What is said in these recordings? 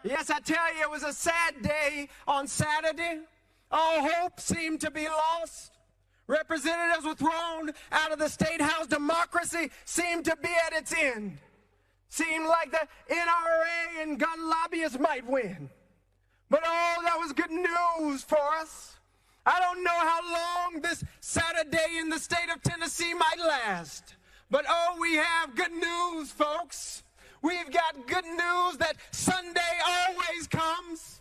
Yes, I tell you, it was a sad day on Saturday. All hope seemed to be lost. Representatives were thrown out of the statehouse. Democracy seemed to be at its end. Seemed like the NRA and gun lobbyists might win. But oh, that was good news for us. I don't know how long this Saturday in the state of Tennessee might last. But oh, we have good news, folks. We've got good news that Sunday always comes.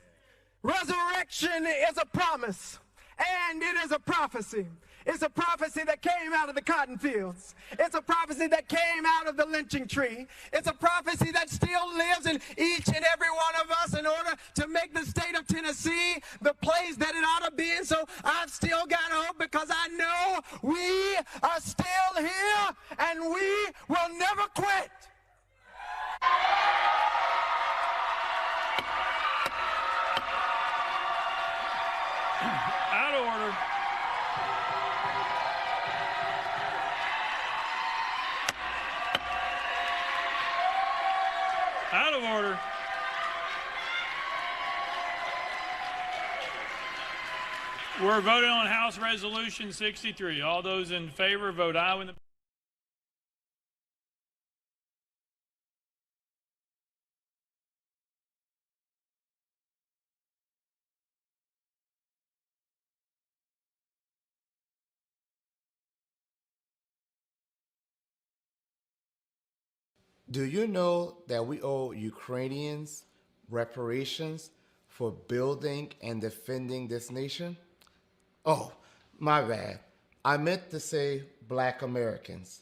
Resurrection is a promise, and it is a prophecy. It's a prophecy that came out of the cotton fields. It's a prophecy that came out of the lynching tree. It's a prophecy that still lives in each and every one of us in order to make the state of Tennessee the place that it ought to be. And so I've still got hope because I know we are still here and we will never quit. Out of order. Out of order. We're voting on House Resolution 63. All those in favor, vote aye when the Do you know that we owe Ukrainians reparations for building and defending this nation? Oh, my bad. I meant to say Black Americans.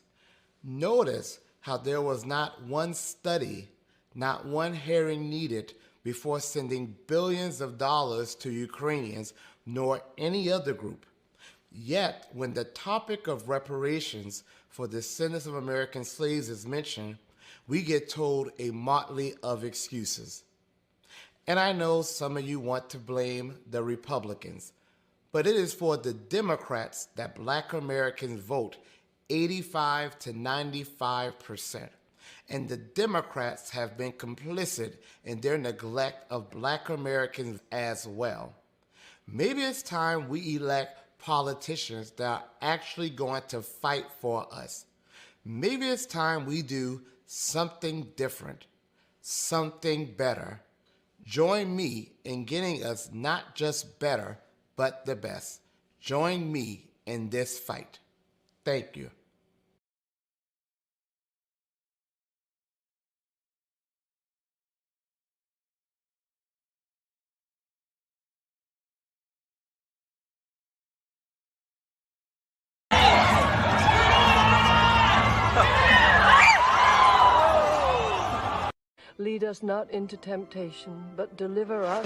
Notice how there was not one study, not one hearing needed before sending billions of dollars to Ukrainians nor any other group. Yet, when the topic of reparations for the descendants of American slaves is mentioned, we get told a motley of excuses. And I know some of you want to blame the Republicans, but it is for the Democrats that Black Americans vote 85 to 95%. And the Democrats have been complicit in their neglect of Black Americans as well. Maybe it's time we elect politicians that are actually going to fight for us. Maybe it's time we do something different, something better. Join me in getting us not just better, but the best. Join me in this fight. Thank you. Lead us not into temptation, but deliver us.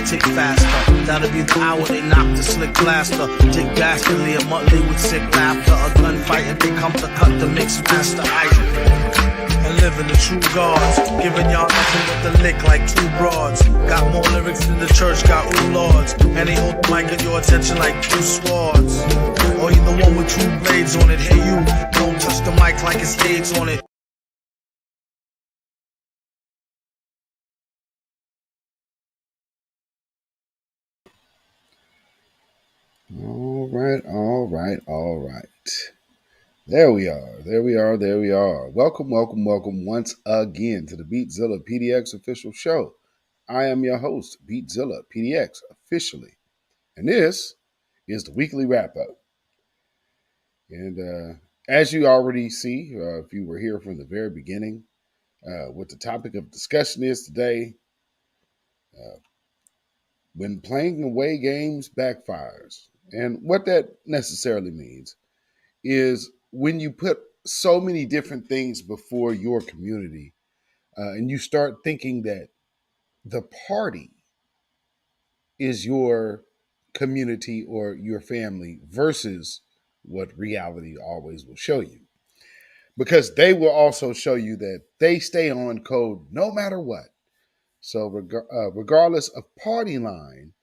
Tick faster. That'll be the hour they knock the slick blaster. Dick dastardly, a monthly with sick laughter. A gunfight and they come to cut the mix master. And living the true gods. Giving y'all nothing but the lick like two broads. Got more lyrics than the church got ooh lords. And they hold the mic at your attention like two swords. Or you the one with two blades on it. Hey you, don't touch the mic like it's AIDS on it. All right. There we are. Welcome once again to the Beatzilla PDX official show. I am your host, Beatzilla PDX officially. And this is the weekly wrap-up. And as you already see, if you were here from the very beginning, what the topic of discussion is today, when playing away games backfires. And what that necessarily means is when you put so many different things before your community and you start thinking that the party is your community or your family versus what reality always will show you. Because they will also show you that they stay on code no matter what. So regardless of party line,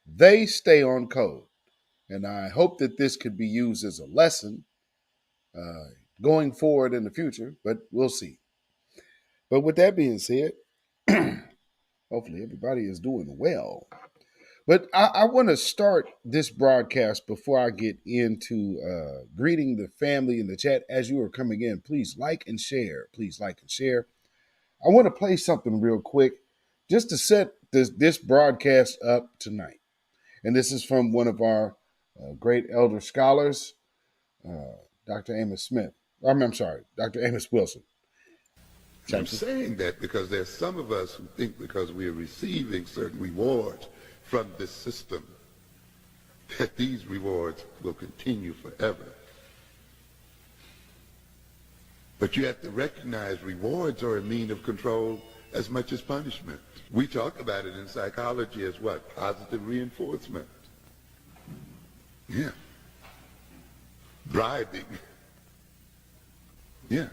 they stay on code. And I hope that this could be used as a lesson going forward in the future, but we'll see. But with that being said, hopefully everybody is doing well. But I want to start this broadcast before I get into greeting the family in the chat. As you are coming in, please like and share. I want to play something real quick just to set this broadcast up tonight. And this is from one of our great elder scholars, Dr. Amos Smith. I'm sorry, Dr. Amos Wilson. I'm saying that because there's some of us who think because we are receiving certain rewards from this system, that these rewards will continue forever. But you have to recognize rewards are a mean of control as much as punishment. We talk about it in psychology as what? Positive reinforcement. Yeah. Bribing. Yeah.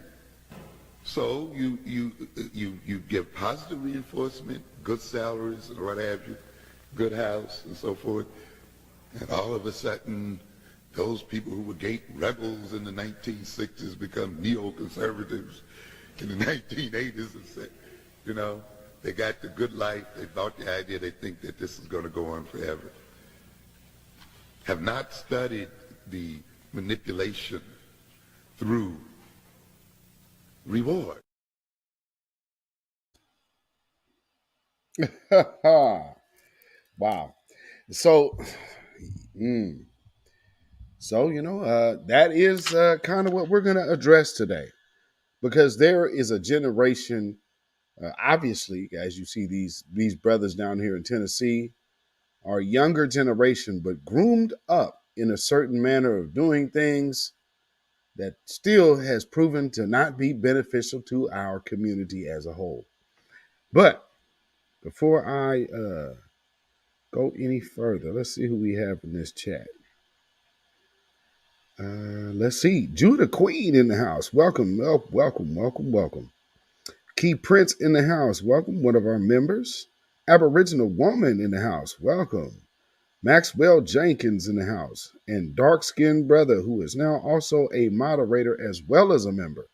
So you give positive reinforcement, good salaries and what have you, good house and so forth, and all of a sudden those people who were gate rebels in the 1960s become neoconservatives in the 1980s and say, you know, they got the good life, they bought the idea, they think that this is going to go on forever. Have not studied the manipulation through reward. Wow. So, that is kind of what we're going to address today, because there is a generation, obviously, as you see these brothers down here in Tennessee, are younger generation, but groomed up in a certain manner of doing things that still has proven to not be beneficial to our community as a whole. But before I go any further, let's see who we have in this chat. Let's see. Judah Queen in the house. Welcome. Key Prince in the house. Welcome. One of our members. Aboriginal Woman in the house. Welcome. Maxwell Jenkins in the house. And Dark Skinned Brother, who is now also a moderator as well as a member.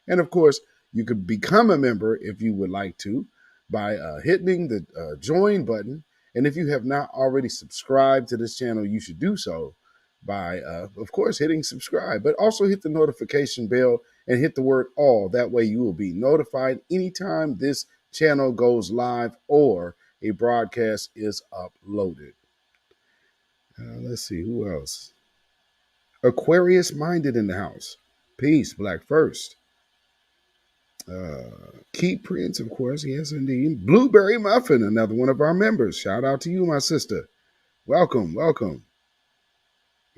And of course, you could become a member if you would like to by hitting the join button. And if you have not already subscribed to this channel, you should do so by, of course, hitting subscribe, but also hit the notification bell and hit the word all. That way you will be notified anytime this channel goes live or a broadcast is uploaded. Let's see, who else? Aquarius Minded in the house. Peace, Black First. Keep Prince, of course, yes indeed. Blueberry Muffin, another one of our members. Shout out to you, my sister. Welcome.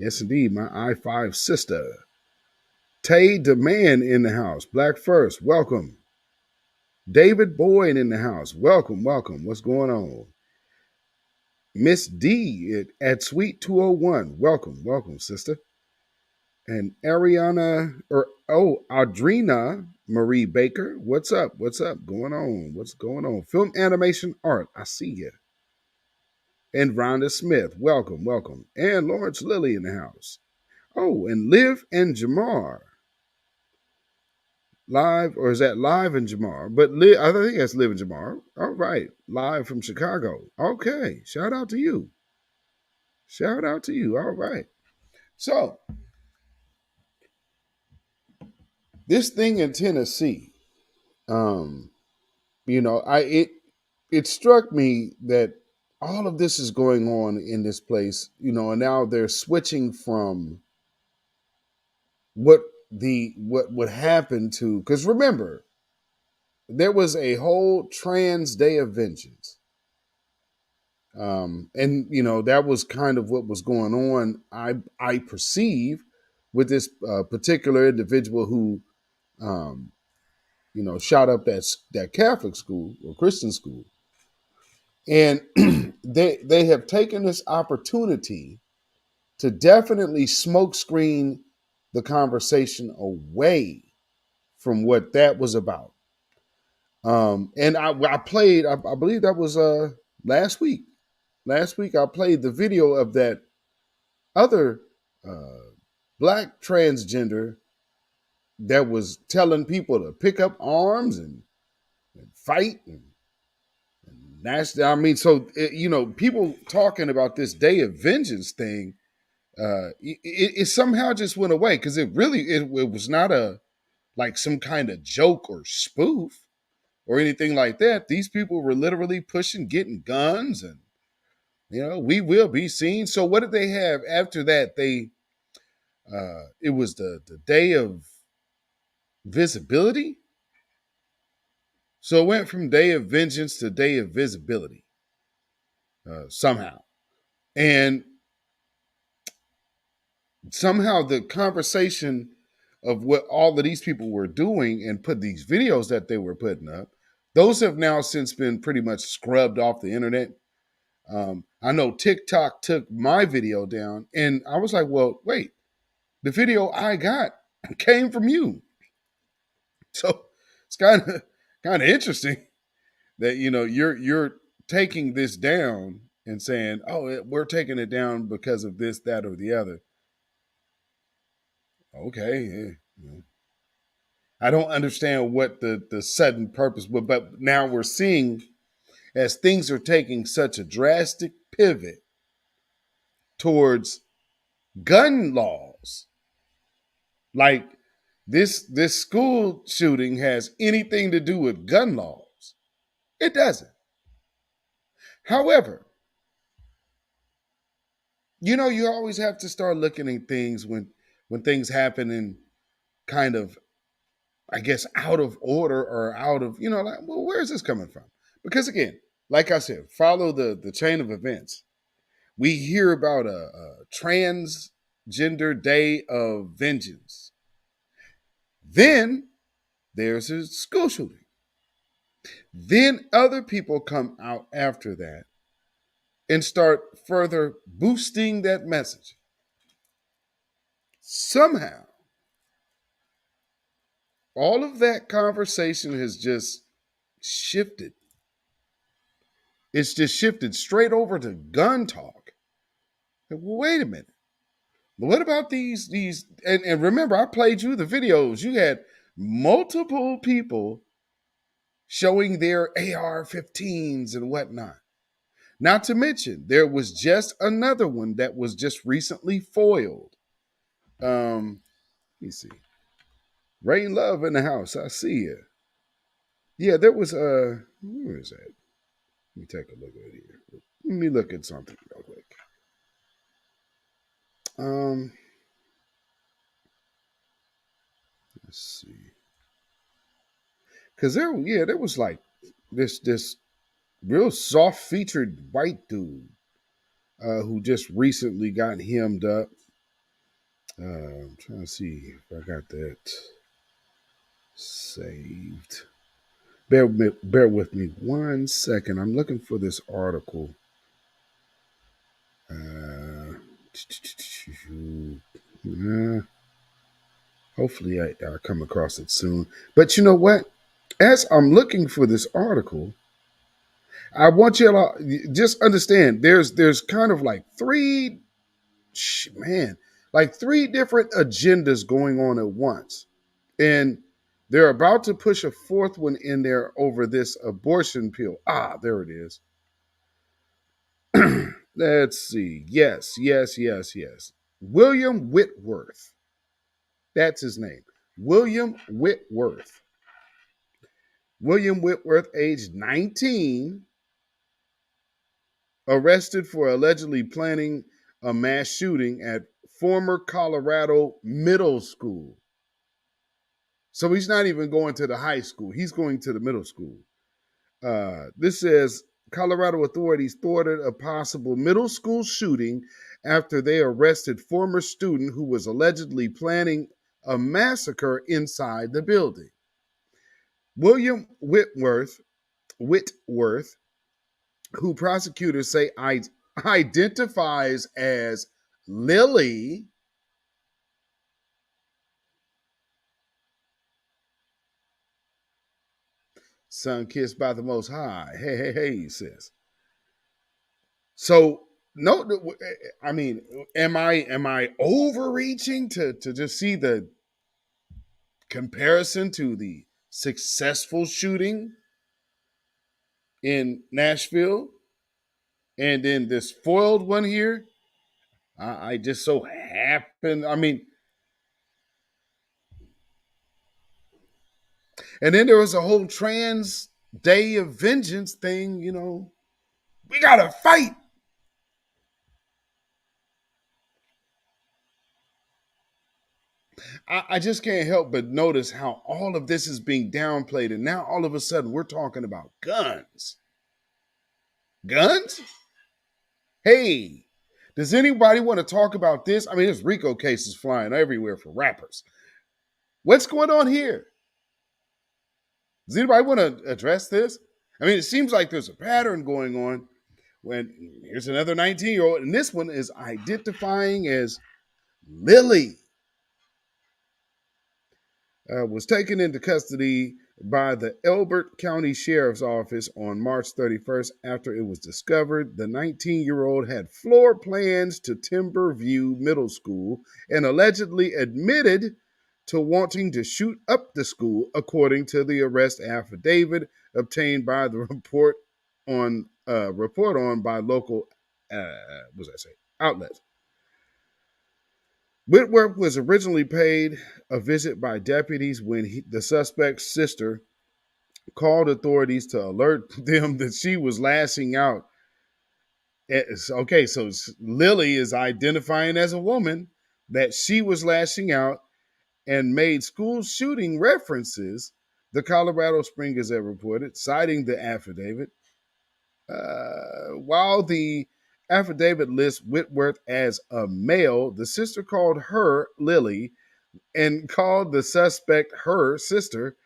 Yes, indeed. My I-5 sister. Tay Demand in the house. Black First, welcome. David Boyd in the house. Welcome, welcome. What's going on? Miss D at Suite 201. Welcome, welcome, sister. And Audrina Marie Baker. What's up? What's up? Going on? What's going on? Film animation art. I see you. And Rhonda Smith. Welcome, welcome. And Lawrence Lilly in the house. Oh, and Liv and Jamar. Live, or is that Live and Jamar? But I think that's Live and Jamar. All right. Live from Chicago. Okay. Shout out to you. Shout out to you. All right. So, this thing in Tennessee, it struck me that all of this is going on in this place, and now they're switching from what happened to, because remember, there was a whole trans day of vengeance. And that was kind of what was going on. I perceive with this particular individual who, shot up that Catholic school or Christian school, and they have taken this opportunity to definitely smokescreen the conversation away from what that was about. And I played, I believe that was last week. Last week I played the video of that other black transgender that was telling people to pick up arms and fight and that's, I mean, so people talking about this day of vengeance thing, it somehow just went away because it was not like some kind of joke or spoof or anything like that. These people were literally getting guns, and we will be seen. So what did they have after that? It was the day of visibility. So it went from day of vengeance to day of visibility somehow. And somehow the conversation of what all of these people were doing and put these videos that they were putting up, those have now since been pretty much scrubbed off the internet. I know TikTok took my video down, and I was like, well, wait, the video I got came from you. So it's kind of interesting that you're taking this down and saying, oh, we're taking it down because of this, that, or the other. Okay, yeah. I don't understand what the sudden purpose was, but now we're seeing as things are taking such a drastic pivot towards gun laws, like this school shooting has anything to do with gun laws. It doesn't. However, you always have to start looking at things when things happen in kind of, I guess, out of order or out of, like, well, where is this coming from? Because again, like I said, follow the chain of events. We hear about a transgender day of vengeance. Then there's a school shooting. Then other people come out after that and start further boosting that message. Somehow, all of that conversation has just shifted. It's just shifted straight over to gun talk. Well, wait a minute. What about these and remember, I played you the videos. You had multiple people showing their AR-15s and whatnot. Not to mention, there was just another one that was just recently foiled. Let me see. Rain Love in the house. I see you. Yeah, there was where is that? Let me take a look at it here. Let me look at something real quick. Let's see. Because there was like this real soft-featured white dude who just recently got hemmed up. I'm trying to see if I got that saved. Bear with me 1 second. I'm looking for this article. Hopefully I come across it soon. But you know what? As I'm looking for this article, I want you to just understand there's kind of like three different agendas going on at once. And they're about to push a fourth one in there over this abortion pill. Ah, there it is. Let's see. Yes. William Whitworth. That's his name. William Whitworth. William Whitworth, aged 19, arrested for allegedly planning a mass shooting at former Colorado middle school. So he's not even going to the high school. He's going to the middle school. This says Colorado authorities thwarted a possible middle school shooting after they arrested former student who was allegedly planning a massacre inside the building. William Whitworth, who prosecutors say identifies as Lily, son kissed by the Most High. Hey, he says. So no, I mean, am I overreaching to just see the comparison to the successful shooting in Nashville and then this foiled one here? I just so happen, I mean, and then there was a whole trans day of vengeance thing, you know. We gotta fight. I just can't help but notice how all of this is being downplayed, and now all of a sudden we're talking about guns. Guns? Hey, does anybody want to talk about this? I mean, there's RICO cases flying everywhere for rappers. What's going on here? Does anybody want to address this? I mean, it seems like there's a pattern going on when here's another 19-year-old, and this one is identifying as Lily. Was taken into custody by the Elbert County Sheriff's Office on March 31st after it was discovered the 19-year-old had floor plans to Timberview Middle School and allegedly admitted to wanting to shoot up the school, according to the arrest affidavit obtained by the report on by local outlets. Whitworth was originally paid a visit by deputies when the suspect's sister called authorities to alert them that she was lashing out. Okay, so Lily is identifying as a woman, that she was lashing out and made school shooting references, the Colorado Spring Gazette reported, citing the affidavit. While the affidavit lists Whitworth as a male, the sister called her Lily and called the suspect her sister,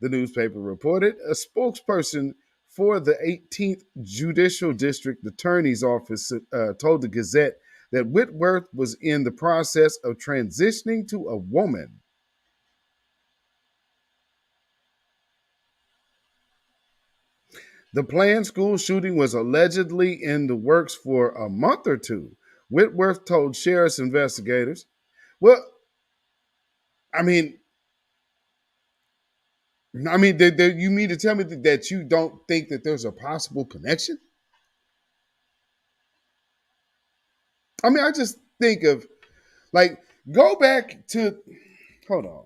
the newspaper reported. A spokesperson for the 18th Judicial District Attorney's Office told the Gazette that Whitworth was in the process of transitioning to a woman. The planned school shooting was allegedly in the works for a month or two, Whitworth told sheriff's investigators. Well, I mean, you mean to tell me that you don't think that there's a possible connection? I mean, I just think of, like, go back to, hold on.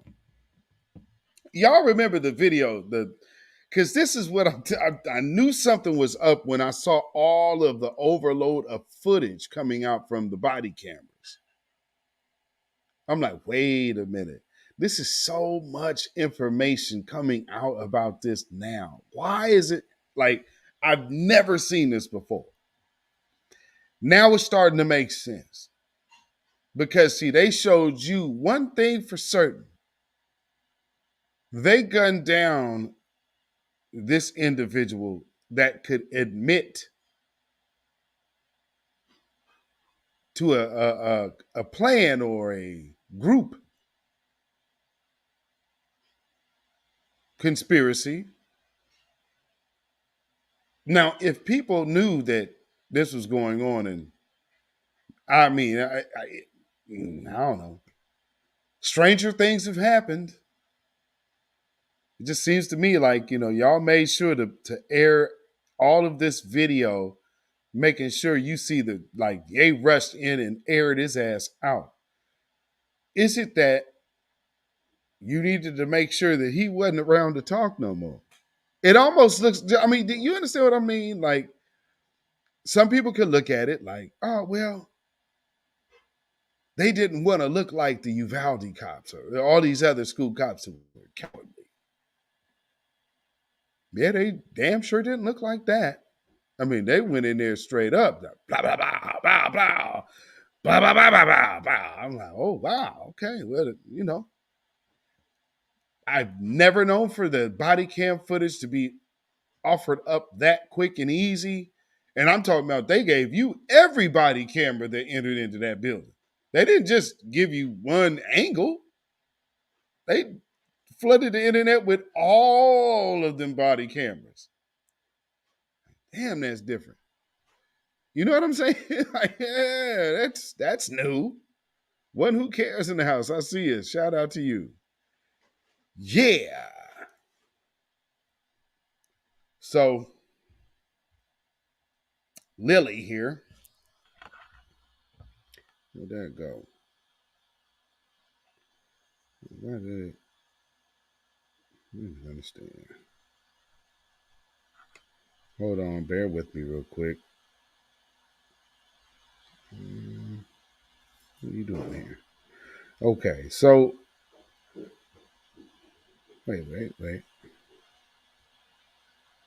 Y'all remember the video, because this is what I knew something was up when I saw all of the overload of footage coming out from the body cameras. I'm like, wait a minute. This is so much information coming out about this now. Why is it like I've never seen this before? Now it's starting to make sense. Because, see, they showed you one thing for certain. They gunned down this individual that could admit to a plan or a group conspiracy. Now, if people knew that this was going on, and I mean, I don't know, stranger things have happened. It just seems to me like, y'all made sure to air all of this video, making sure you see they rushed in and aired his ass out. Is it that you needed to make sure that he wasn't around to talk no more? It almost looks, I mean, do you understand what I mean? Like, some people could look at it like, oh, well, they didn't want to look like the Uvalde cops or all these other school cops who were cowardly. Yeah, they damn sure didn't look like that. I mean, they went in there straight up, blah, blah, blah, blah, blah, blah, blah, blah, blah, blah, blah. I'm like, oh, wow, okay, well, I've never known for the body cam footage to be offered up that quick and easy. And I'm talking about they gave you every body camera that entered into that building. They didn't just give you one angle. They flooded the internet with all of them body cameras. Damn, that's different. You know what I'm saying? Like, yeah, that's new. One who cares in the house. I see it. Shout out to you. Yeah. So, Lily here. Where'd that go? Where did it? I don't understand. Hold on, bear with me real quick. What are you doing here? Okay, so wait.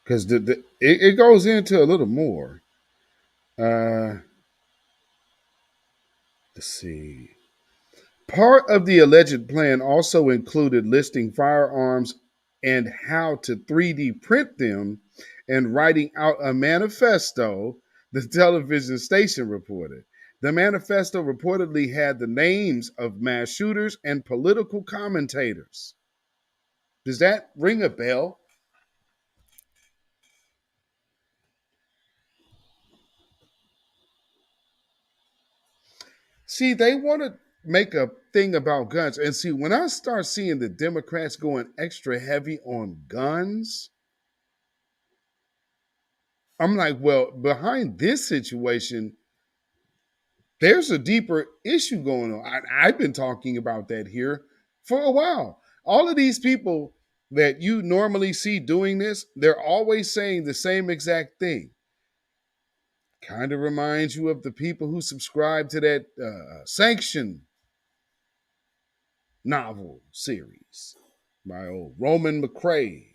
Because it goes into a little more. Let's see. Part of the alleged plan also included listing firearms and how to 3D print them and writing out a manifesto, the television station reported. The manifesto reportedly had the names of mass shooters and political commentators. Does that ring a bell? See, they want to make a thing about guns. And see, when I start seeing the Democrats going extra heavy on guns, I'm like, well, behind this situation, there's a deeper issue going on. I've been talking about that here for a while. All of these people that you normally see doing this, they're always saying the same exact thing. Kind of reminds you of the people who subscribe to that Sanction novel series by old Roman McCrae.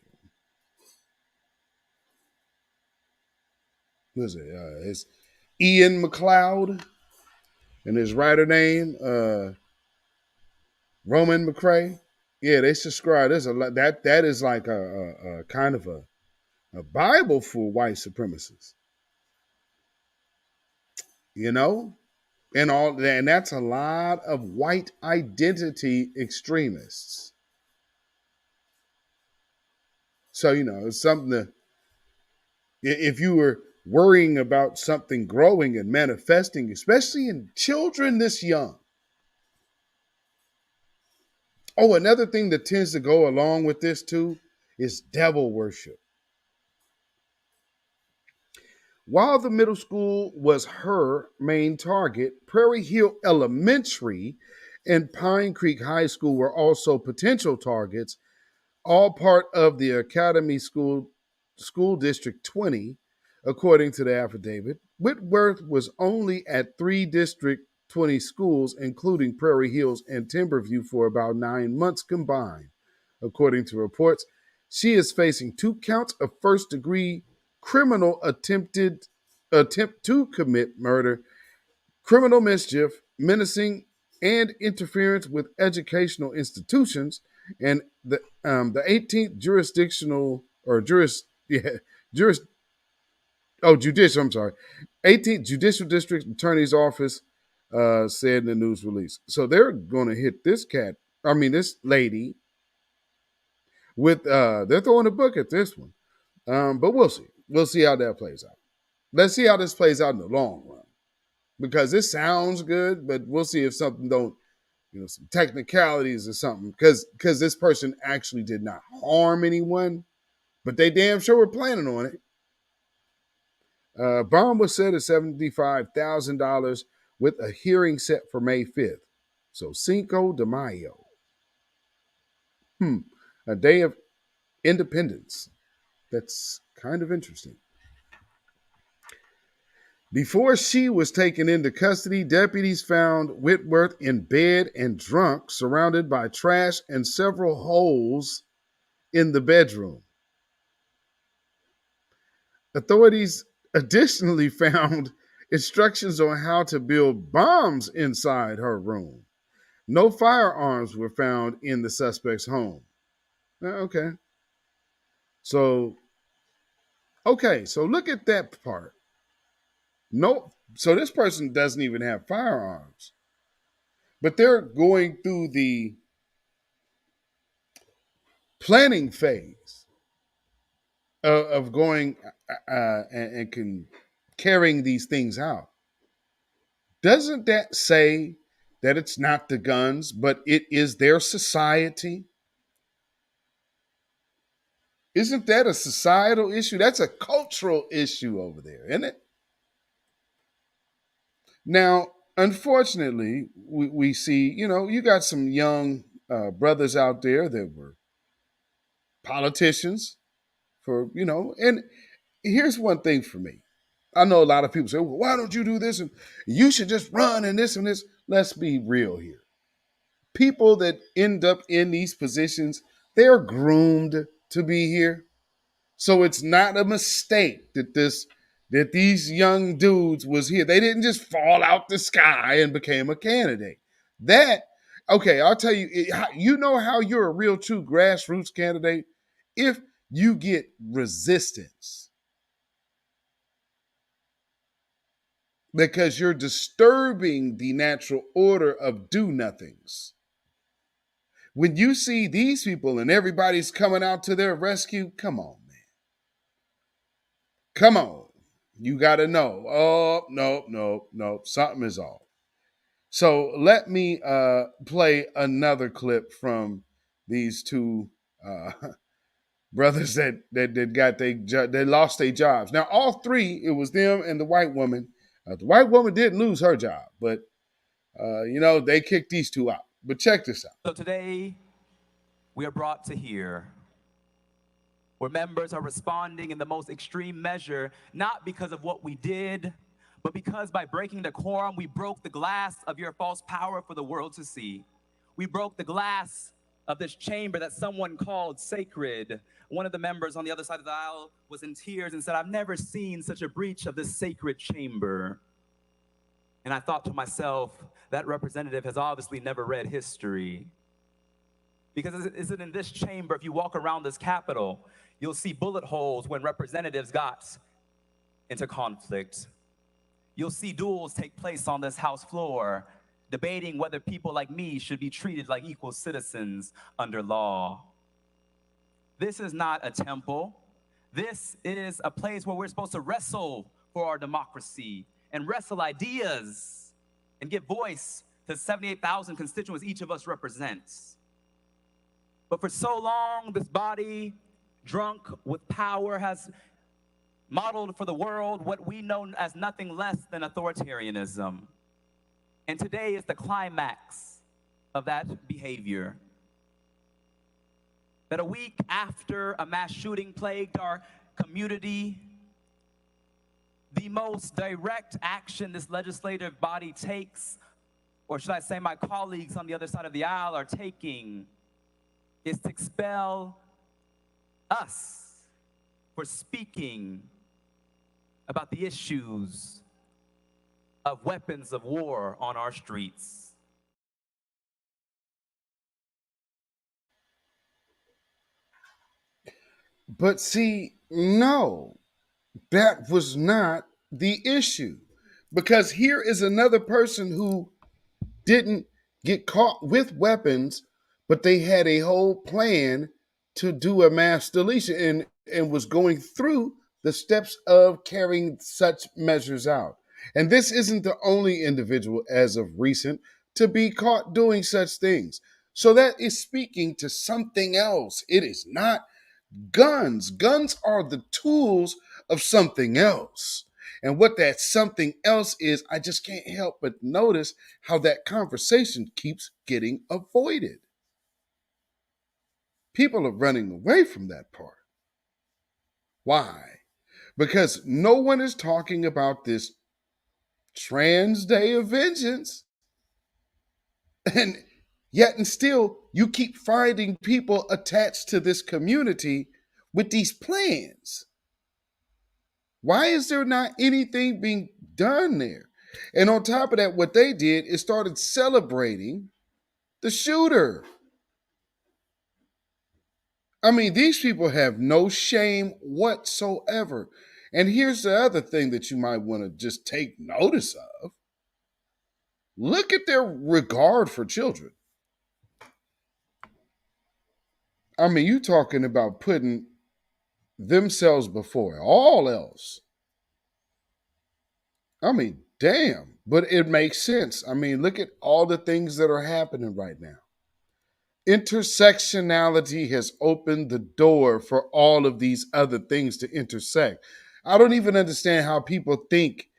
What is it? It's Ian McLeod, and his writer name Roman McCrae. Yeah, they subscribe. There's a lot that is like a kind of a Bible for white supremacists. And that's a lot of white identity extremists. So, it's something to, if you were worrying about something growing and manifesting, especially in children this young. Oh, another thing that tends to go along with this too is devil worship. While the middle school was her main target, Prairie Hill Elementary and Pine Creek High School were also potential targets, all part of the Academy School District 20, according to the affidavit. Whitworth was only at 3 District 20 schools, including Prairie Hills and Timberview, for about 9 months combined. According to reports, she is facing 2 counts of first-degree criminal attempt to commit murder, criminal mischief, menacing and interference with educational institutions. And the 18th jurisdictional or judicial, I'm sorry, 18th Judicial District Attorney's Office said in the news release. So they're going to hit this lady with, they're throwing a book at this one. But we'll see. We'll see how that plays out. Let's see how this plays out in the long run. Because this sounds good, but we'll see if something don't, some technicalities or something. Because this person actually did not harm anyone, but they damn sure were planning on it. Bond was set at $75,000 with a hearing set for May 5th. So Cinco de Mayo. A day of independence. That's kind of interesting. Before she was taken into custody, deputies found Whitworth in bed and drunk, surrounded by trash and several holes in the bedroom. Authorities additionally found instructions on how to build bombs inside her room. No firearms were found in the suspect's home. Okay. So look at that part. No, so this person doesn't even have firearms. But they're going through the planning phase of going and carrying these things out. Doesn't that say that it's not the guns, but it is their society? Isn't that a societal issue? That's a cultural issue over there, isn't it? Now, unfortunately, we see, you got some young brothers out there that were politicians and here's one thing for me. I know a lot of people say, well, why don't you do this? And you should just run and this and this. Let's be real here. People that end up in these positions, they're groomed to be here. So it's not a mistake that these young dudes was here. They didn't just fall out the sky and became a candidate. I'll tell you, you know how you're a real true grassroots candidate? If you get resistance. Because you're disturbing the natural order of do-nothings. When you see these people and everybody's coming out to their rescue, come on, man. Come on. You got to know. Oh, no. Something is off. So let me play another clip from these two brothers that they lost their jobs. Now, all three, it was them and the white woman. The white woman didn't lose her job, but, they kicked these two out. But check this out. So today, we are brought to here where members are responding in the most extreme measure, not because of what we did, but because by breaking the quorum, we broke the glass of your false power for the world to see. We broke the glass of this chamber that someone called sacred. One of the members on the other side of the aisle was in tears and said, I've never seen such a breach of this sacred chamber. And I thought to myself, that representative has obviously never read history. Because is it in this chamber, if you walk around this Capitol, you'll see bullet holes when representatives got into conflict. You'll see duels take place on this House floor, debating whether people like me should be treated like equal citizens under law. This is not a temple. This is a place where we're supposed to wrestle for our democracy and wrestle ideas and give voice to 78,000 constituents each of us represents. But for so long, this body, drunk with power, has modeled for the world what we know as nothing less than authoritarianism. And today is the climax of that behavior. That a week after a mass shooting plagued our community, the most direct action this legislative body takes, or should I say my colleagues on the other side of the aisle are taking, is to expel us for speaking about the issues of weapons of war on our streets. But see, no, that was not the issue. Because here is another person who didn't get caught with weapons, but they had a whole plan to do a mass deletion and was going through the steps of carrying such measures out. And this isn't the only individual as of recent to be caught doing such things. So that is speaking to something else. It is not guns. Guns are the tools of something else. And what that something else is, I just can't help but notice how that conversation keeps getting avoided. People are running away from that part. Why? Because no one is talking about this trans day of vengeance. And yet and still, you keep finding people attached to this community with these plans. Why is there not anything being done there? And on top of that, what they did is started celebrating the shooter. I mean, these people have no shame whatsoever. And here's the other thing that you might want to just take notice of. Look at their regard for children. I mean, you talking about putting themselves before all else. I mean, damn, but it makes sense. I mean, look at all the things that are happening right now. Intersectionality has opened the door for all of these other things to intersect. I don't even understand how people think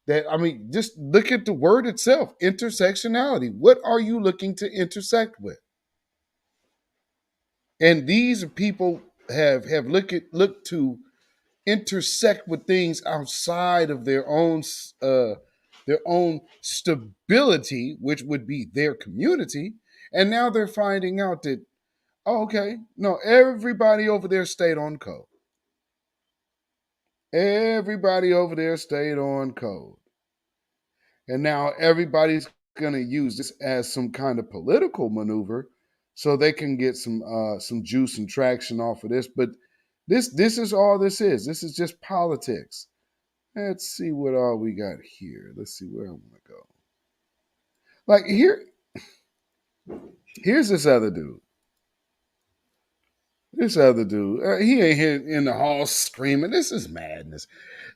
that. I mean, just look at the word itself, intersectionality. What are you looking to intersect with? And these people have looked to intersect with things outside of their own stability, which would be their community. And now they're finding out that, oh, okay, no, everybody over there stayed on code. Everybody over there stayed on code. And now everybody's going to use this as some kind of political maneuver so they can get some juice and traction off of this. But this is all this is. This is just politics. Let's see what all we got here. Let's see where I want to go. Like here's this other dude. This other dude, he ain't here in the hall screaming. This is madness.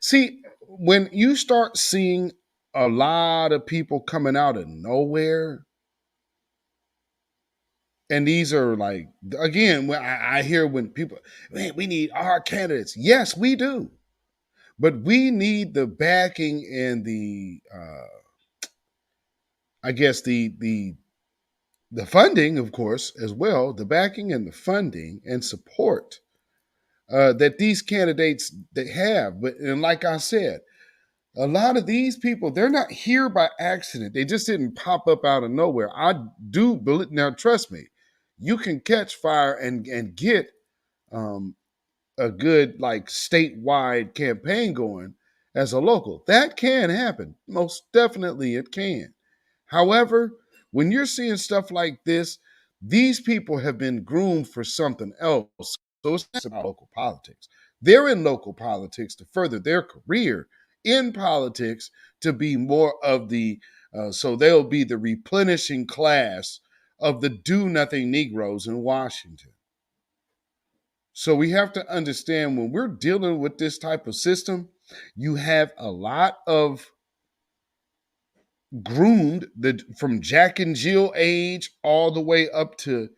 See, when you start seeing a lot of people coming out of nowhere, and these are like, again, when I hear when people, man, we need our candidates. Yes, we do. But we need the backing and the, I guess the funding, of course, as well, the backing and the funding and support that these candidates they have. But and like I said, a lot of these people, they're not here by accident. They just didn't pop up out of nowhere. I do believe, now trust me, you can catch fire and get a good like statewide campaign going as a local. That can happen. Most definitely it can. However, when you're seeing stuff like this, these people have been groomed for something else. So it's not about local politics. They're in local politics to further their career in politics to be more of the, so they'll be the replenishing class of the do nothing Negroes in Washington. So we have to understand when we're dealing with this type of system, you have a lot of groomed from Jack and Jill age all the way up to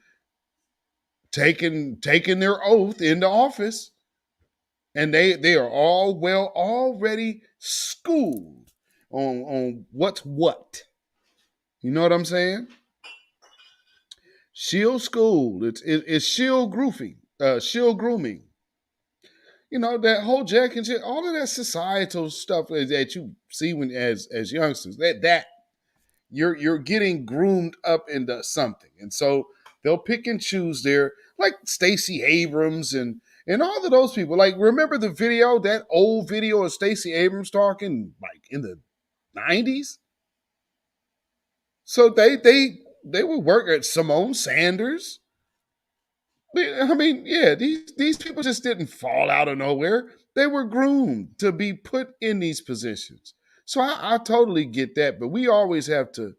taking their oath into office, and they are all well already schooled on what's what. You know what I'm saying? Shield school. It's shield grooming. Shield grooming. You know, that whole Jack and Jill, all of that societal stuff that you see when as youngsters, that you're getting groomed up into something. And so they'll pick and choose their, like Stacey Abrams and all of those people. Like, remember the video, that old video of Stacey Abrams talking like in the 90s? So they would work at Simone Sanders. I mean, yeah, these people just didn't fall out of nowhere. They were groomed to be put in these positions. So I totally get that, but we always have to,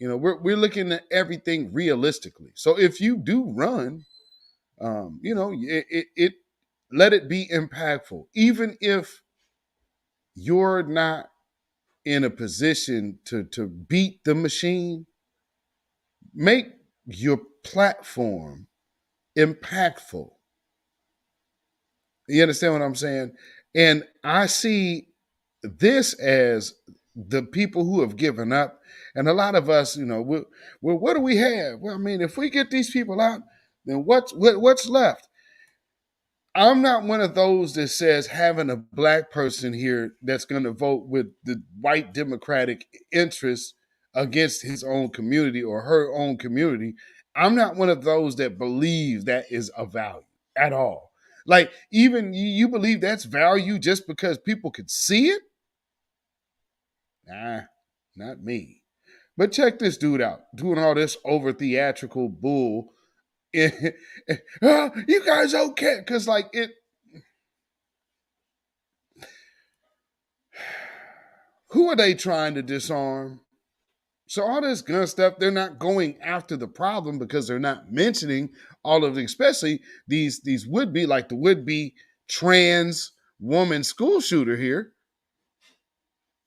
we're looking at everything realistically. So if you do run, it let it be impactful, even if you're not in a position to beat the machine. Make your platform impactful. You understand what I'm saying? And I see this as the people who have given up. And a lot of us, well, what do we have? Well, I mean, if we get these people out, then what's left? I'm not one of those that says having a black person here that's going to vote with the white Democratic interests against his own community or her own community. I'm not one of those that believe that is a value at all. Like, even you believe that's value just because people could see it? Nah, not me. But check this dude out, doing all this over theatrical bull. You guys okay? Because who are they trying to disarm? So all this gun stuff, they're not going after the problem because they're not mentioning all of the, especially these would-be, like the would-be trans woman school shooter here.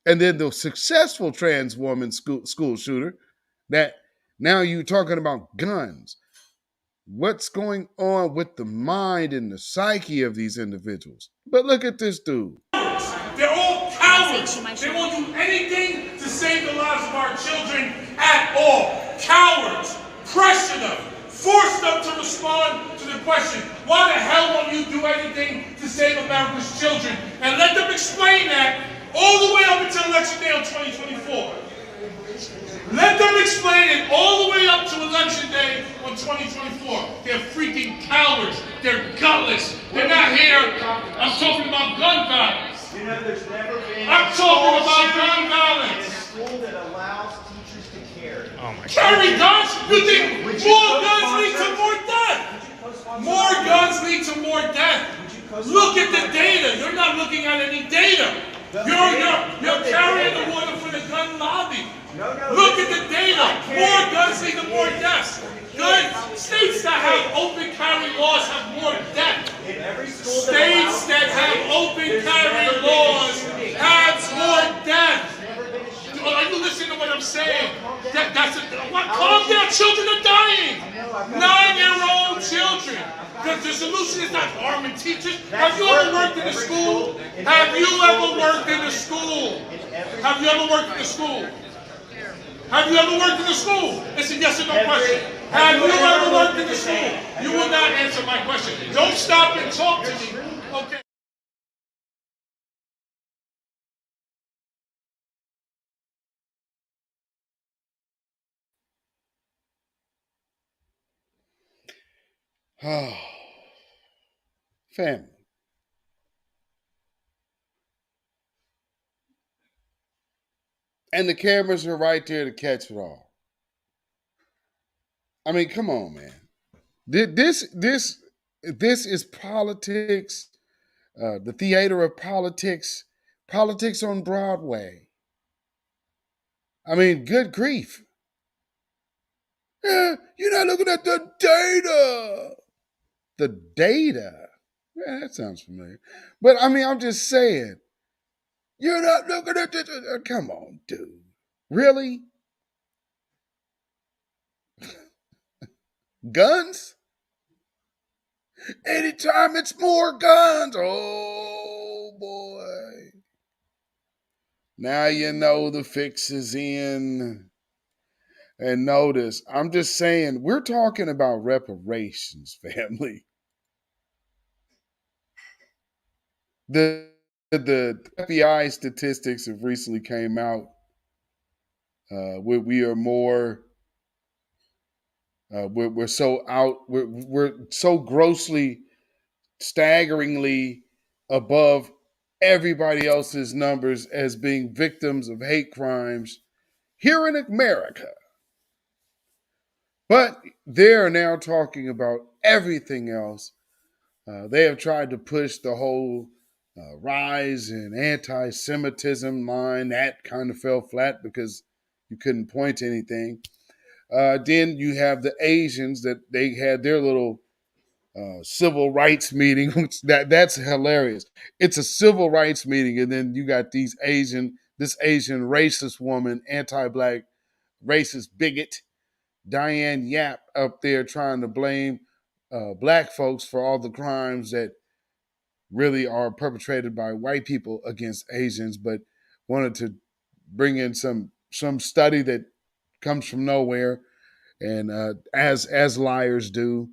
And then the successful trans woman school shooter that now you're talking about guns. What's going on with the mind and the psyche of these individuals? But look at this dude. They're all cowards. They won't do anything to save the lives of our children at all. Cowards. Pressure them. Force them to respond to the question, why the hell won't you do anything to save America's children? And let them explain that all the way up until election day on 2024. Let them explain it all the way up to election day on 2024. They're freaking cowards. They're gutless. They're not here. I'm talking about gun violence. You know, there's never been I'm talking about gun violence. in a school that allows teachers to carry. Oh my God. Carry guns? You think more guns lead to more death? More guns lead to more death. Look at the data. You're not looking at any data. You're carrying the water for the gun lobby. Look at the data. More guns lead to more deaths. States that have open carry laws have more death. States that have open carry laws have more death. Are you listening to what I'm saying? Calm down. Children are dying. 9-year-old children. The solution is not arming teachers. Have you ever worked in a school? Have you ever worked in a school? Have you ever worked in a school? Have you ever worked in a school? It's a yes or no question. Have you ever worked in a school? You will not answer my question. Don't stop and talk to me. Okay. Oh, family. And the cameras are right there to catch it all. I mean, come on, man. This is politics, the theater of politics, politics on Broadway. I mean, good grief. You're not looking at the data. The data? Yeah, that sounds familiar. But I mean, I'm just saying, you're not looking at the... Come on, dude. Really? Guns? Anytime it's more guns. Oh, boy. Now you know the fix is in. And notice, I'm just saying, we're talking about reparations, family. The FBI statistics have recently came out. We are more... we're so out. We're so grossly, staggeringly above everybody else's numbers as being victims of hate crimes here in America. But they're now talking about everything else. They have tried to push the whole rise in anti Semitism line. That kind of fell flat because you couldn't point to anything. Then you have the Asians that they had their little civil rights meeting, which that's hilarious. It's a civil rights meeting, and then you got this Asian racist woman, anti-black racist bigot, Diane Yap, up there trying to blame black folks for all the crimes that really are perpetrated by white people against Asians, but wanted to bring in some study that comes from nowhere, and as liars do.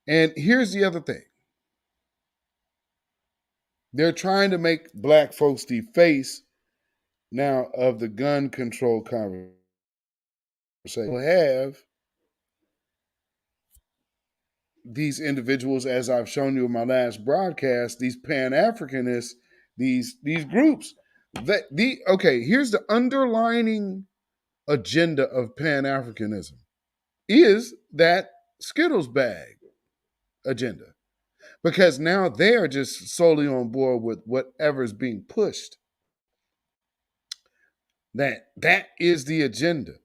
And here's the other thing: they're trying to make black folks the face now of the gun control conversation. We'll have these individuals, as I've shown you in my last broadcast, these Pan-Africanists, these groups. Here's the underlining agenda of Pan-Africanism is that Skittles bag agenda. Because now they're just solely on board with whatever's being pushed. That is the agenda.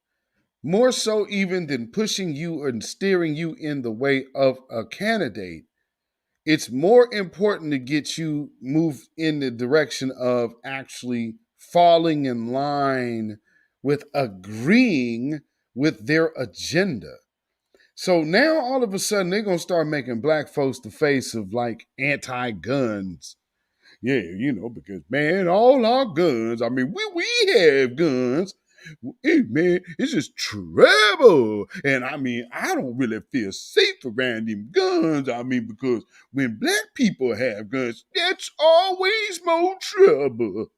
More so even than pushing you and steering you in the way of a candidate, it's more important to get you moved in the direction of actually falling in line with agreeing with their agenda. So now all of a sudden they're going to start making black folks the face of like anti-guns. Yeah, because man, all our guns, I mean, we have guns. Hey, man, it's just trouble. And I mean, I don't really feel safe around them guns. I mean, because when black people have guns, that's always more trouble.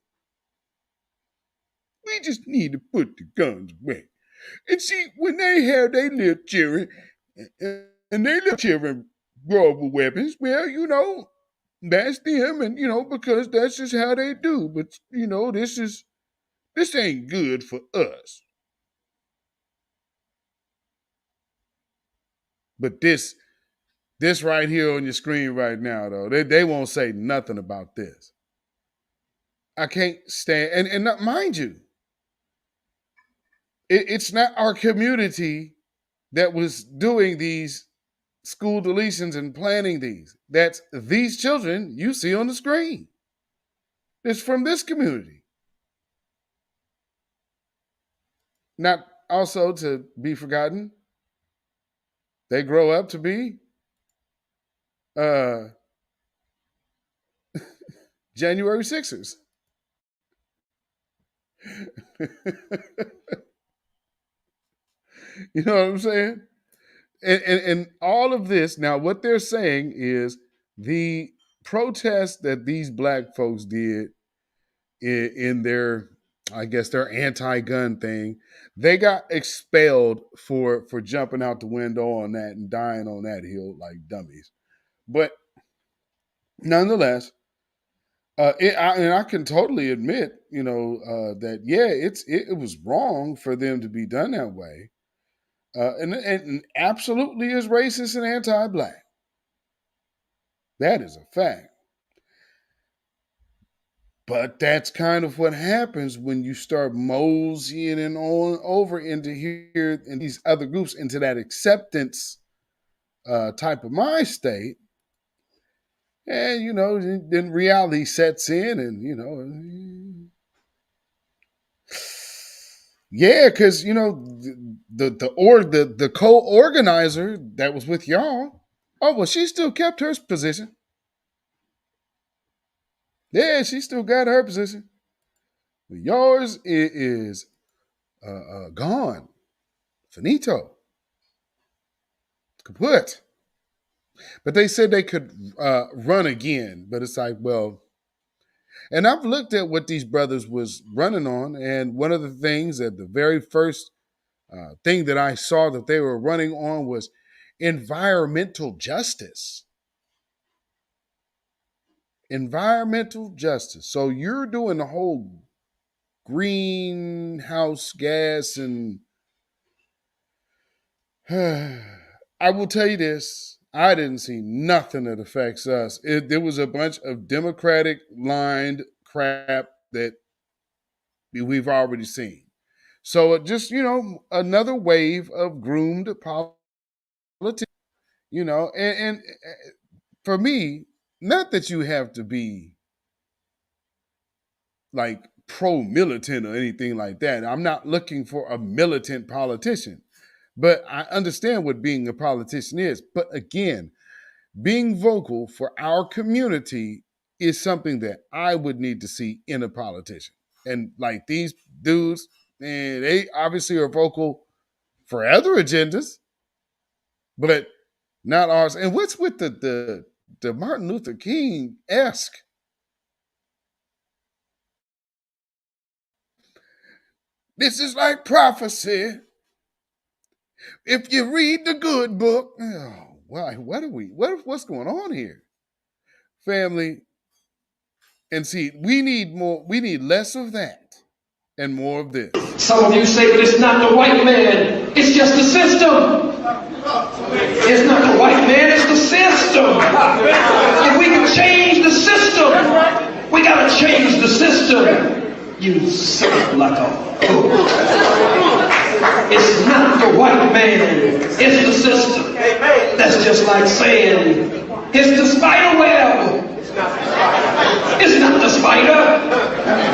We just need to put the guns away. And see, when they have their little children, and their little children grow up with weapons, well, that's them, and because that's just how they do. But this ain't good for us. But this right here on your screen right now, though, they won't say nothing about this. I can't stand, and not, mind you, it's not our community that was doing these school deletions and planning these. That's these children you see on the screen. It's from this community. Not also to be forgotten, they grow up to be January 6ers. You know what I'm saying? And all of this, now what they're saying is the protest that these black folks did in their, I guess, their anti-gun thing, they got expelled for jumping out the window on that and dying on that hill like dummies. But nonetheless, and I can totally admit, that it was wrong for them to be done that way, and absolutely is racist and anti-black. That is a fact. But that's kind of what happens when you start moseying and on over into here and these other groups into that acceptance type of mind state. And, then reality sets in and, yeah, because, the co-organizer that was with y'all, she still kept her position. Yeah, she still got her position. But yours is gone. Finito. Kaput. But they said they could run again. But it's like, well, and I've looked at what these brothers was running on. And one of the things that the very first thing that I saw that they were running on was environmental justice. Environmental justice. So you're doing the whole greenhouse gas and I will tell you this. I didn't see nothing that affects us. There was a bunch of Democratic lined crap that we've already seen. So just, another wave of groomed politics, and for me, not that you have to be like pro-militant or anything like that. I'm not looking for a militant politician, but I understand what being a politician is. But again, being vocal for our community is something that I would need to see in a politician. And like these dudes, man, they obviously are vocal for other agendas, but not ours. And what's with the Martin Luther King-esque? This is like prophecy. If you read the good book, what's going on here? Family, and see, we need less of that and more of this. Some of you say, but it's not the white man, it's just the system. It's not the white man, it's the system. If we can change the system, we gotta change the system. You sound like a fool. It's not the white man, it's the system. That's just like saying, it's the spider web. It's not the spider.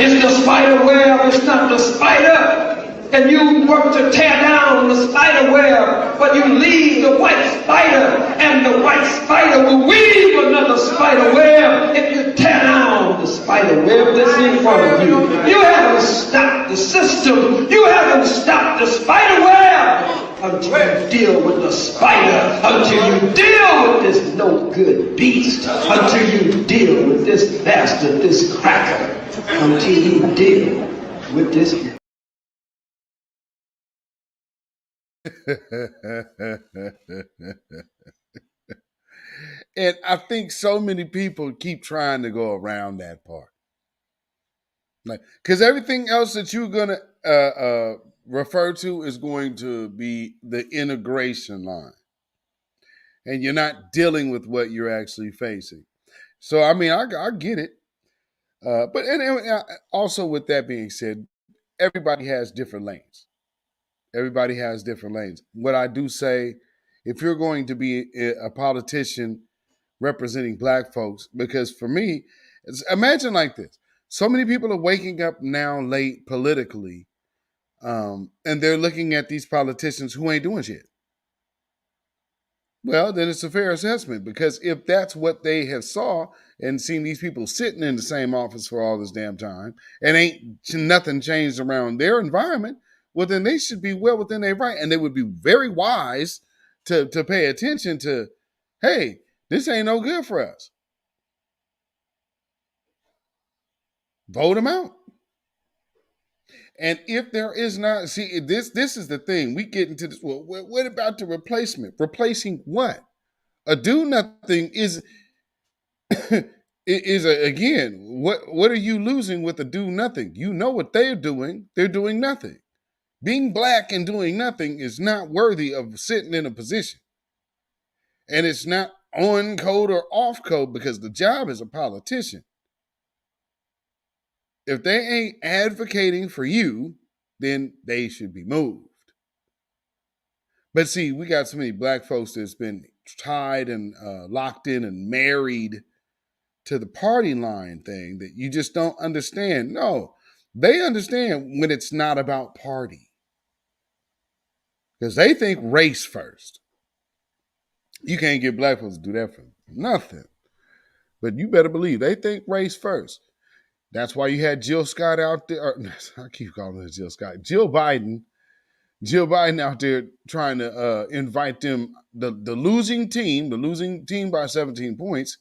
It's the spider web. It's not the spider. And you work to tear down the spider web, but you leave the white spider, and the white spider will weave another spider web if you tear down the spider web that's in front of you. You haven't stopped the system. You haven't stopped the spider web until you deal with the spider, until you deal with this no good beast, until you deal with this bastard, this cracker, until you deal with this. And I think so many people keep trying to go around that part. Like, because everything else that you're going to refer to is going to be the integration line. And you're not dealing with what you're actually facing. So, I mean, I get it. But also with that being said, everybody has different lanes. Everybody has different lanes. What I do say, if you're going to be a politician representing Black folks, because for me, imagine like this. So many people are waking up now late politically, and they're looking at these politicians who ain't doing shit. Well, then it's a fair assessment, because if that's what they have saw and seen these people sitting in the same office for all this damn time and ain't nothing changed around their environment, well, then they should be well within their right, and they would be very wise to pay attention to, hey, this ain't no good for us. Vote them out. And if there is not, see, this is the thing. We get into this. Well, what about the replacement? Replacing what? A do nothing is again. What are you losing with a do nothing? You know what they're doing. They're doing nothing. Being Black and doing nothing is not worthy of sitting in a position. And it's not on code or off code, because the job is a politician. If they ain't advocating for you, then they should be moved. But see, we got so many Black folks that's been tied and locked in and married to the party line thing that you just don't understand. No, they understand when it's not about party. Because they think race first. You can't get Black folks to do that for nothing. But you better believe they think race first. That's why you had Jill Scott out there. I keep calling her Jill Scott. Jill Biden out there trying to invite them, the losing team by 17 points,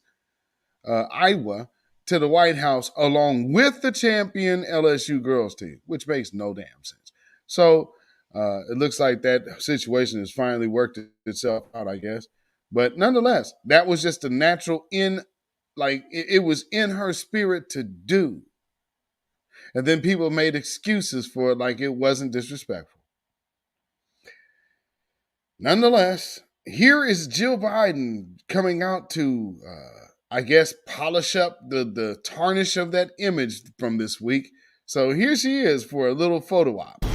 Iowa, to the White House along with the champion LSU girls team, which makes no damn sense. So it looks like that situation has finally worked itself out, I guess. But nonetheless, that was just a natural it was in her spirit to do. And then people made excuses for it like it wasn't disrespectful. Nonetheless, here is Jill Biden coming out to, I guess, polish up the tarnish of that image from this week. So here she is for a little photo op.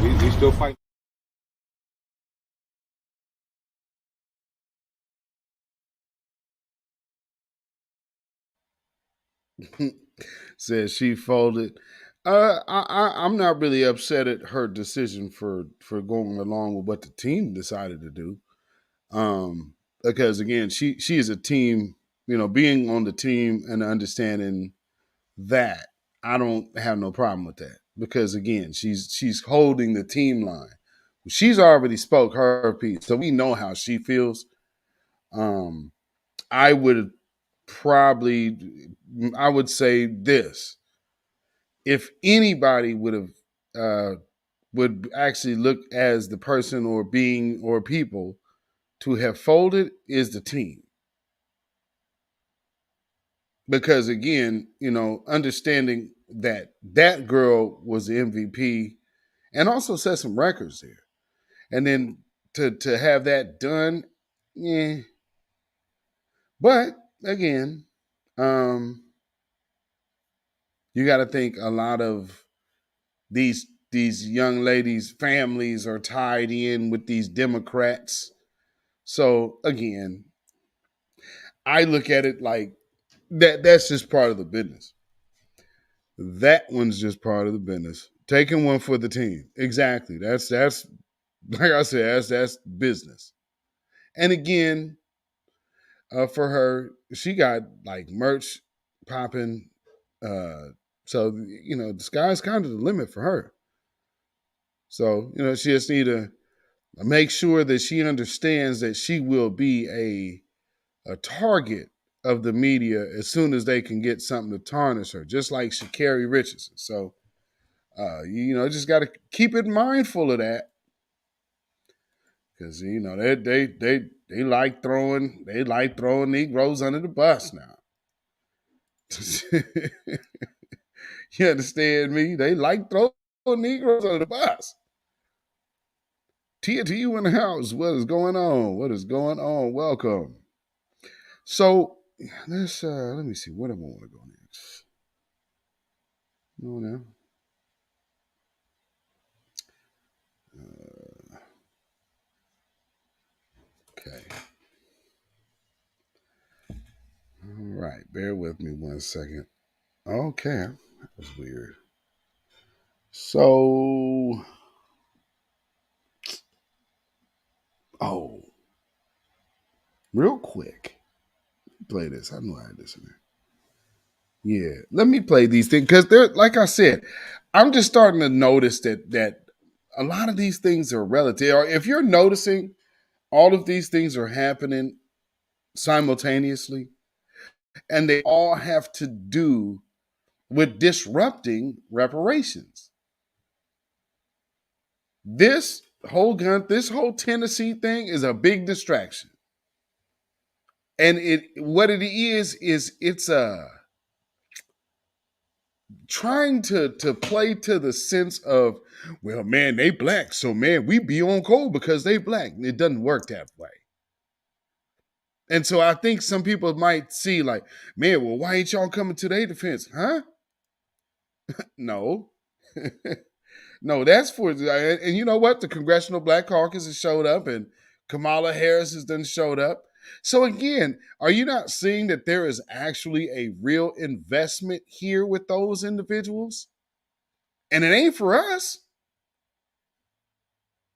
We still fight. Says she folded. I'm not really upset at her decision for going along with what the team decided to do. Because again, she is a team. Being on the team and understanding that, I don't have no problem with that. Because again, she's holding the team line. She's already spoke her piece, so we know how she feels. I would say this: if anybody would actually look as the person or being or people to have folded, is the team. Because again, understanding that girl was the MVP and also set some records there. And then to have that done, yeah. But again, you got to think a lot of these young ladies' families are tied in with these Democrats. So again, I look at it like that's just part of the business. That one's just part of the business. Taking one for the team. Exactly. That's like I said, that's business. And again, for her, she got like merch popping. So the sky's kind of the limit for her. So she just need to make sure that she understands that she will be a target of the media as soon as they can get something to tarnish her, just like Sha'Carri Richardson. So just got to keep it mindful of that, because they like throwing Negroes under the bus now. You understand me? They like throwing Negroes under the bus. Tia to you in the house. What is going on? What is going on? Welcome. So let's let me see. Where do I want to go next? No, no. Okay. All right. Bear with me 1 second. Okay. That was weird. So, real quick, play this. I know I had this in there. Yeah, let me play these things because they're, like I said, I'm just starting to notice that a lot of these things are relative. Or if you're noticing, all of these things are happening simultaneously, and they all have to do with disrupting reparations. This whole Tennessee thing is a big distraction. And what it is it's trying to play to the sense of, well, man, they black, so man, we be on cold because they black. It doesn't work that way. And so I think some people might see like, man, well, why ain't y'all coming to their defense? Huh? No. No, that's for, and you know what? The Congressional Black Caucus has showed up, and Kamala Harris has done showed up. So again, are you not seeing that there is actually a real investment here with those individuals? And it ain't for us.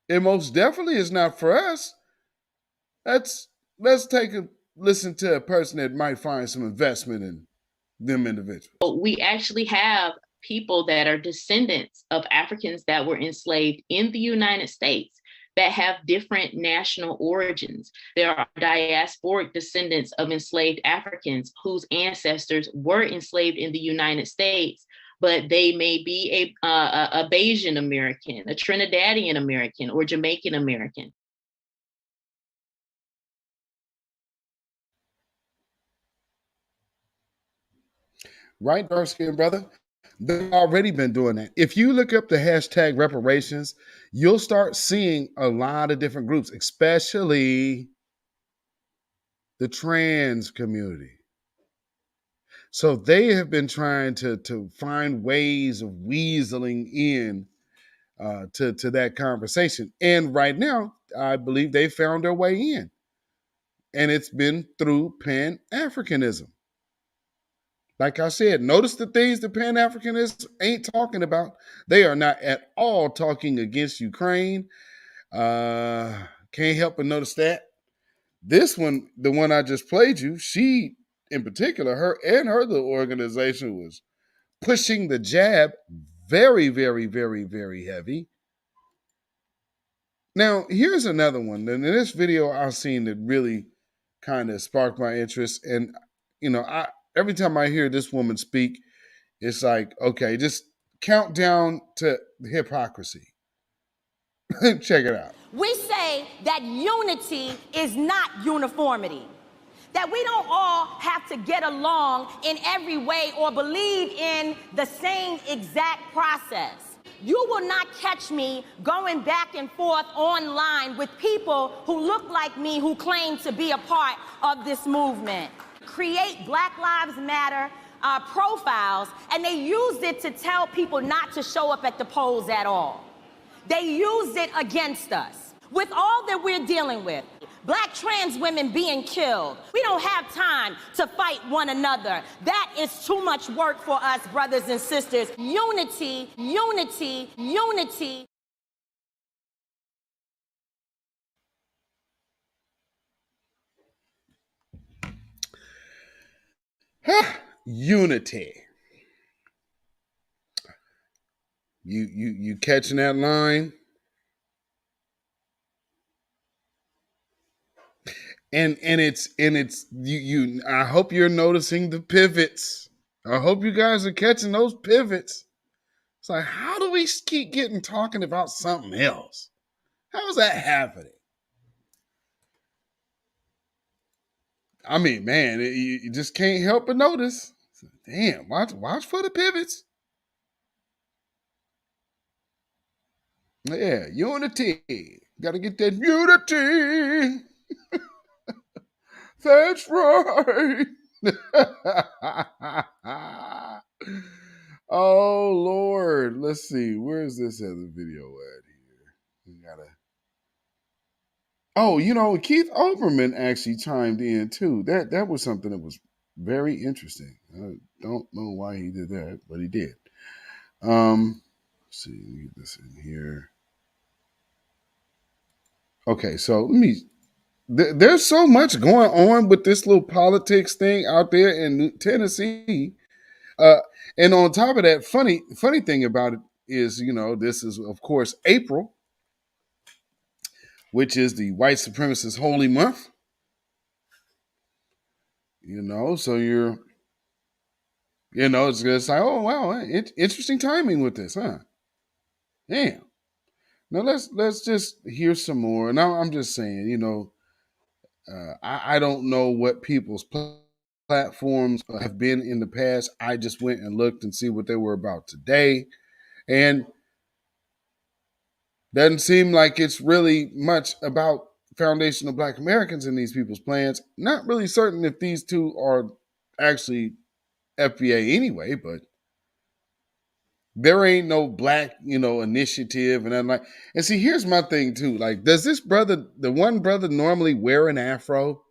It most definitely is not for us. Let's take listen to a person that might find some investment in them individuals. We actually have people that are descendants of Africans that were enslaved in the United States that have different national origins. There are diasporic descendants of enslaved Africans whose ancestors were enslaved in the United States, but they may be a Bayesian American, a Trinidadian American, or Jamaican American. Right, dark skinned brother? They've already been doing that. If you look up the hashtag reparations, you'll start seeing a lot of different groups, especially the trans community. So they have been trying to find ways of weaseling in to that conversation. And right now, I believe they found their way in. And it's been through Pan-Africanism. Like I said, notice the things the Pan-Africanists ain't talking about. They are not at all talking against Ukraine. Can't help but notice that. This one, the one I just played you, she in particular, her little organization was pushing the jab very, very, very, very heavy. Now, here's another one. In this video I've seen that really kind of sparked my interest. And, every time I hear this woman speak, it's like, okay, just count down to hypocrisy. Check it out. We say that unity is not uniformity. That we don't all have to get along in every way or believe in the same exact process. You will not catch me going back and forth online with people who look like me, who claim to be a part of this movement. Create Black Lives Matter profiles, and they use it to tell people not to show up at the polls at all. They use it against us. With all that we're dealing with, Black trans women being killed, we don't have time to fight one another. That is too much work for us, brothers and sisters. Unity, unity, unity. Unity. You catching that line? And it's you I hope you're noticing the pivots. I hope you guys are catching those pivots. It's like, how do we keep getting talking about something else? How is that happening? I mean, man, you just can't help but notice. Damn, watch for the pivots. Yeah, unity. Got to get that unity. That's right. Oh, Lord. Let's see. Where's this other video at here? We gotta. Oh, Keith Olbermann actually chimed in too. That was something that was very interesting. I don't know why he did that, but he did. Let's see, let me get this in here. Okay, so there's so much going on with this little politics thing out there in Tennessee. And on top of that, funny thing about it is, this is, of course, April, which is the white supremacist holy month. So you're, it's like, oh, wow, interesting timing with this, huh? Damn. Now let's just hear some more. Now I'm just saying, I don't know what people's platforms have been in the past. I just went and looked and see what they were about today. And doesn't seem like it's really much about foundational Black Americans in these people's plans. Not really certain if these two are actually FBA anyway, but there ain't no Black, initiative and I'm like, and see, here's my thing too. Like, does this brother, the one brother, normally wear an afro?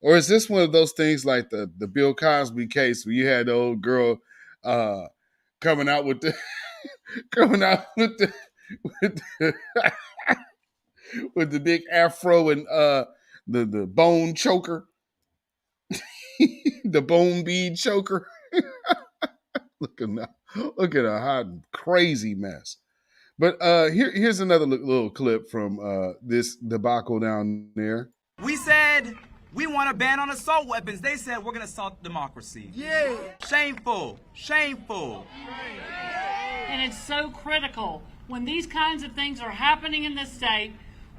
Or is this one of those things like the Bill Cosby case where you had the old girl coming out with the with the big afro and the bone choker? The bone bead choker. Look at a hot, crazy mess. But here's another little clip from this debacle down there. We said we want a ban on assault weapons. They said we're going to assault democracy. Yeah. Shameful. Shameful. And it's so critical. When these kinds of things are happening in this state,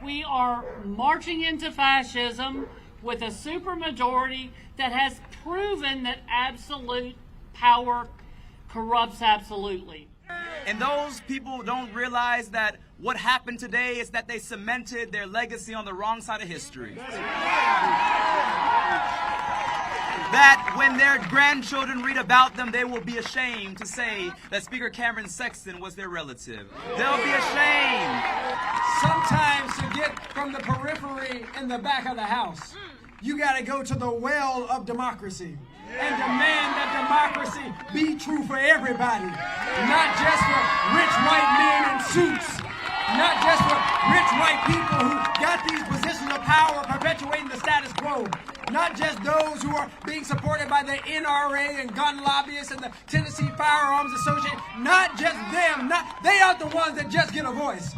we are marching into fascism with a supermajority that has proven that absolute power corrupts absolutely. And those people don't realize that what happened today is that they cemented their legacy on the wrong side of history. That when their grandchildren read about them, they will be ashamed to say that Speaker Cameron Sexton was their relative. They'll be ashamed. Sometimes to get from the periphery in the back of the house, you got to go to the well of democracy and demand that democracy be true for everybody, not just for rich white men in suits, not just for rich white people who got these positions of power perpetuating the status quo, not just those who are being supported by the NRA and gun lobbyists and the Tennessee Firearms Association, not just them, they are the ones that just get a voice.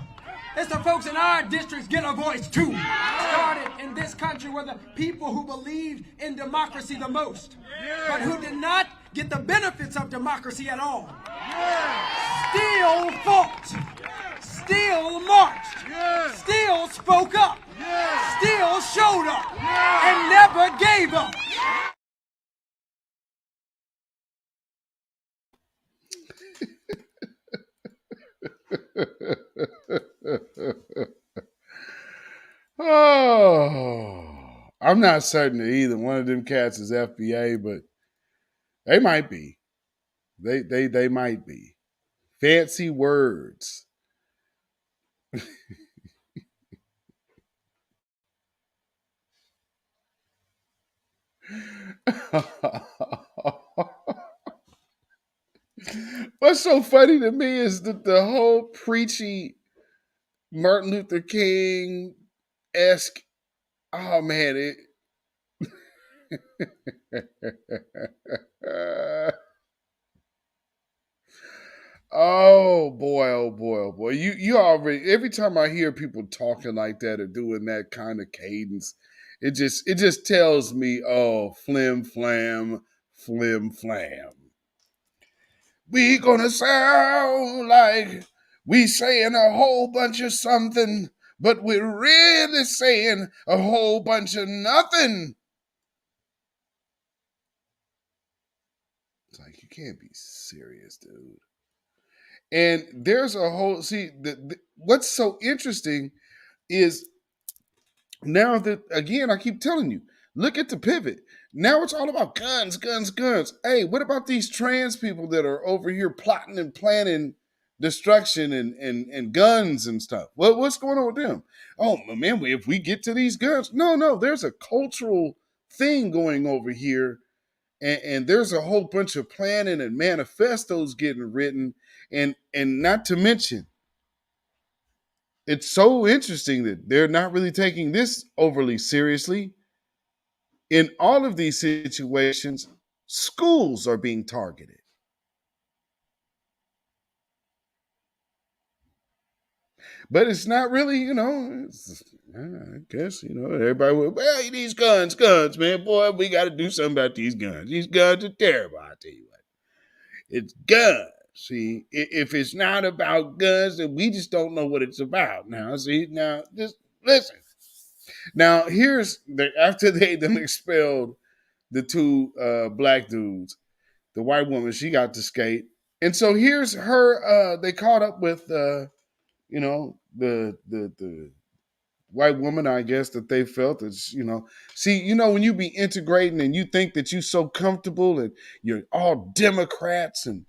It's the folks in our districts get a voice too. Started in this country were the people who believed in democracy the most, but who did not get the benefits of democracy at all. Still fought, still marched, still spoke up, still showed up, and never gave up. Oh, I'm not certain that either one of them cats is FBA, but they might be. They might be. Fancy words. What's so funny to me is that the whole preachy Martin Luther King-esque, oh man, it oh boy. You already, every time I hear people talking like that or doing that kind of cadence, it just tells me, oh, flim flam. We gonna sound like we saying a whole bunch of something, but we're really saying a whole bunch of nothing. It's like, you can't be serious, dude. And there's a whole, what's so interesting is now that, again, I keep telling you, look at the pivot. Now it's all about guns. Hey, what about these trans people that are over here plotting and planning destruction and guns and stuff? What's going on with them? Oh, man, if we get to these guns. No, there's a cultural thing going over here. And there's a whole bunch of planning and manifestos getting written. And not to mention, it's so interesting that they're not really taking this overly seriously. In all of these situations, schools are being targeted. But it's not really, I guess, everybody will, well, these guns, man, boy, we got to do something about these guns. These guns are terrible, I tell you what. It's guns. See, if it's not about guns, then we just don't know what it's about. Now, just listen. Now, after they then expelled the two black dudes, the white woman, she got to skate. And so here's her, they caught up with, the white woman, I guess, that they felt is, when you be integrating and you think that you're so comfortable and you're all Democrats and,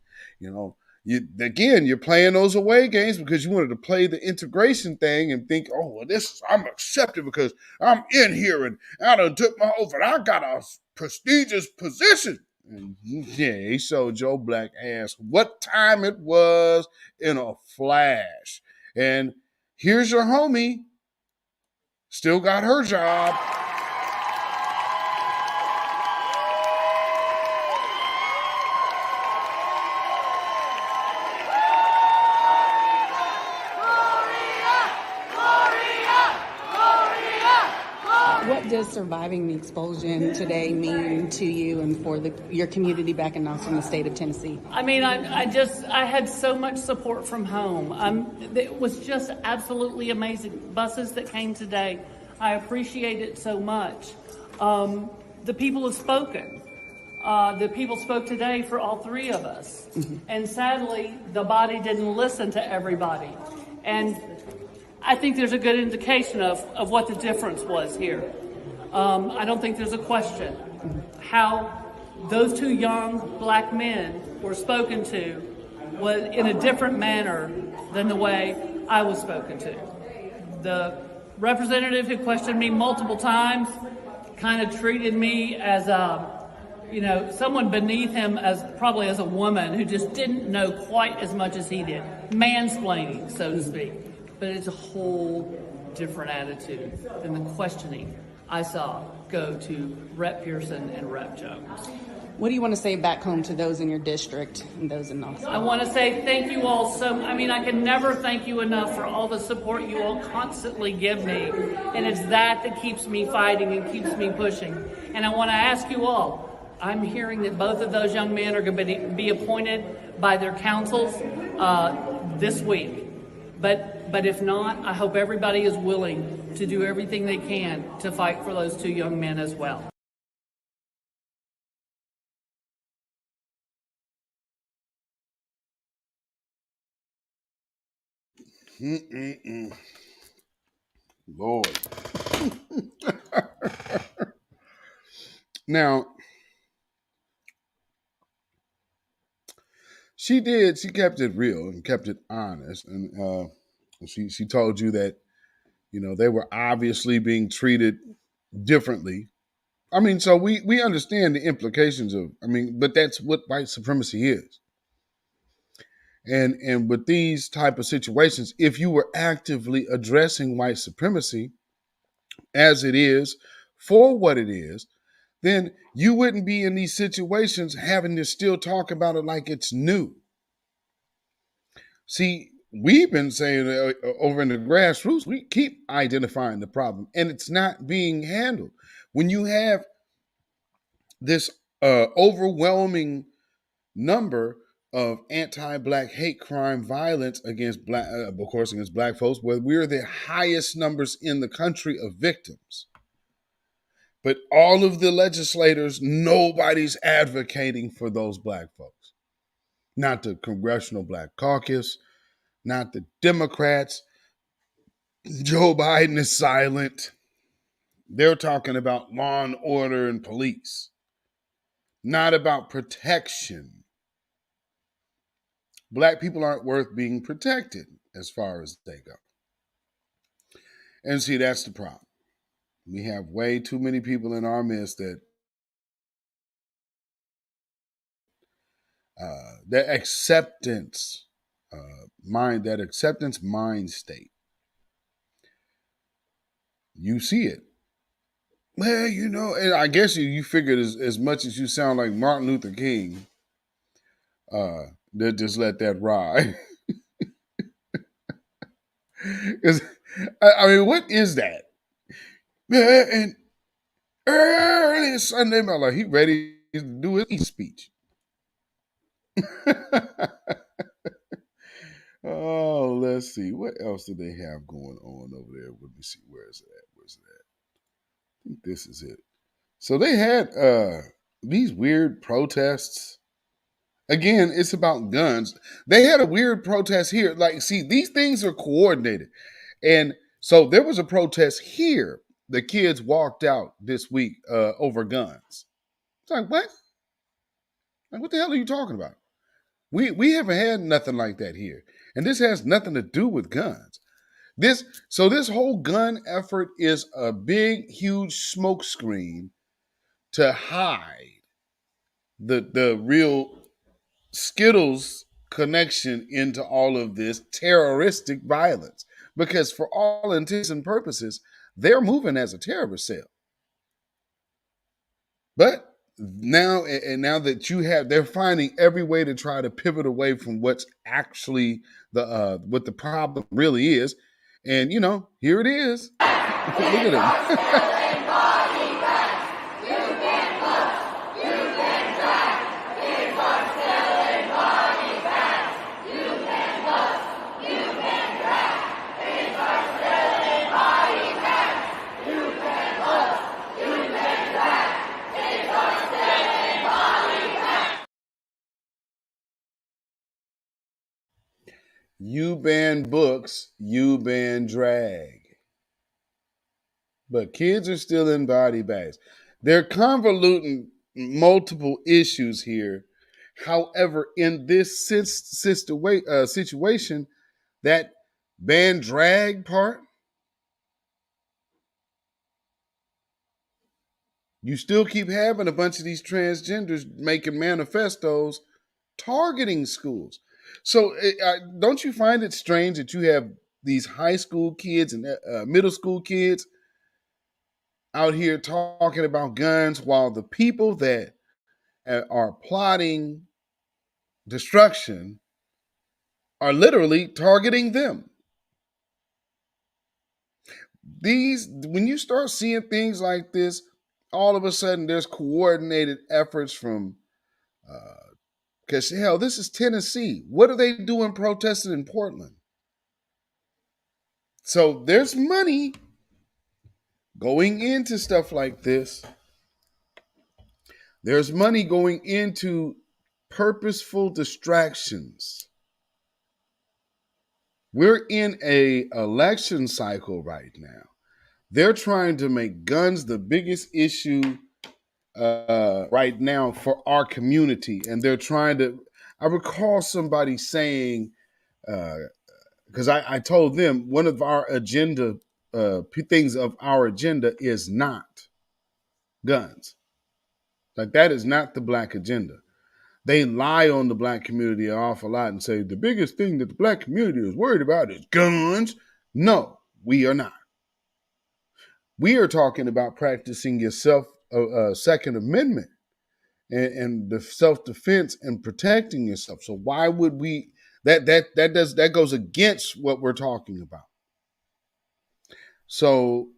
you're playing those away games because you wanted to play the integration thing and think, oh, well, I'm accepted because I'm in here and I done took my oath and I got a prestigious position. And yeah, he showed Joe Black ass what time it was in a flash. And here's your homie, still got her job. does surviving the expulsion today mean to you and for your community back in Knoxville, in the state of Tennessee? I mean, I had so much support from home. It was just absolutely amazing. Buses that came today, I appreciate it so much. The people have spoken. The people spoke today for all three of us. Mm-hmm. And sadly, the body didn't listen to everybody. And I think there's a good indication of what the difference was here. I don't think there's a question how those two young black men were spoken to was in a different manner than the way I was spoken to. The representative who questioned me multiple times kind of treated me as someone beneath him, as probably as a woman who just didn't know quite as much as he did. Mansplaining, so to speak. But it's a whole different attitude than the questioning I saw go to Rep. Pearson and Rep. Jones. What do you want to say back home to those in your district and those in Knoxville? I want to say thank you all I can never thank you enough for all the support you all constantly give me. And it's that keeps me fighting and keeps me pushing. And I want to ask you all, I'm hearing that both of those young men are going to be appointed by their councils this week. But if not, I hope everybody is willing to do everything they can to fight for those two young men as well. Lord. Now, she kept it real and kept it honest. And she told you that, they were obviously being treated differently. I mean, so we understand the implications but that's what white supremacy is. And with these type of situations, if you were actively addressing white supremacy as it is, for what it is, then you wouldn't be in these situations having to still talk about it like it's new. See, we've been saying over in the grassroots, we keep identifying the problem, and it's not being handled. When you have this overwhelming number of anti-black hate crime violence against against black folks, where we're the highest numbers in the country of victims. But all of the legislators, nobody's advocating for those black folks. Not the Congressional Black Caucus, not the Democrats. Joe Biden is silent. They're talking about law and order and police, not about protection. Black people aren't worth being protected as far as they go. And see, that's the problem. We have way too many people in our midst that acceptance mind state. You see it. Well, and I guess you figured as much as you sound like Martin Luther King, they'll just let that ride. Because, what is that? Yeah, and early Sunday, he ready to do his speech. Oh, let's see. What else do they have going on over there? Let me see. Where's it at? I think this is it. So they had these weird protests. Again, it's about guns. They had a weird protest here. These things are coordinated. And so there was a protest here. The kids walked out this week over guns. It's like, what? What the hell are you talking about? We haven't had nothing like that here. And this has nothing to do with guns. This whole gun effort is a big, huge smokescreen to hide the real Skittles connection into all of this terroristic violence. Because for all intents and purposes, they're moving as a terrorist cell. But now that they're finding every way to try to pivot away from what's actually what the problem really is. And here it is. Look at it. You ban books, you ban drag. But kids are still in body bags. They're convoluting multiple issues here. However, in this situation, that ban drag part, you still keep having a bunch of these transgenders making manifestos targeting schools. So, don't you find it strange that you have these high school kids and middle school kids out here talking about guns while the people that are plotting destruction are literally targeting them? When you start seeing things like this, all of a sudden there's coordinated efforts from, because hell, this is Tennessee. What are they doing protesting in Portland? So there's money going into stuff like this. There's money going into purposeful distractions. We're in a election cycle right now. They're trying to make guns the biggest issue right now for our community, and they're trying to. I recall somebody saying, because I told them one of our agenda things of our agenda is not guns. Like, that is not the Black agenda. They lie on the Black community an awful lot and say the biggest thing that the Black community is worried about is guns. No, we are not. We are talking about practicing your Second Amendment and the self-defense and protecting yourself. So why would we? That goes against what we're talking about. So,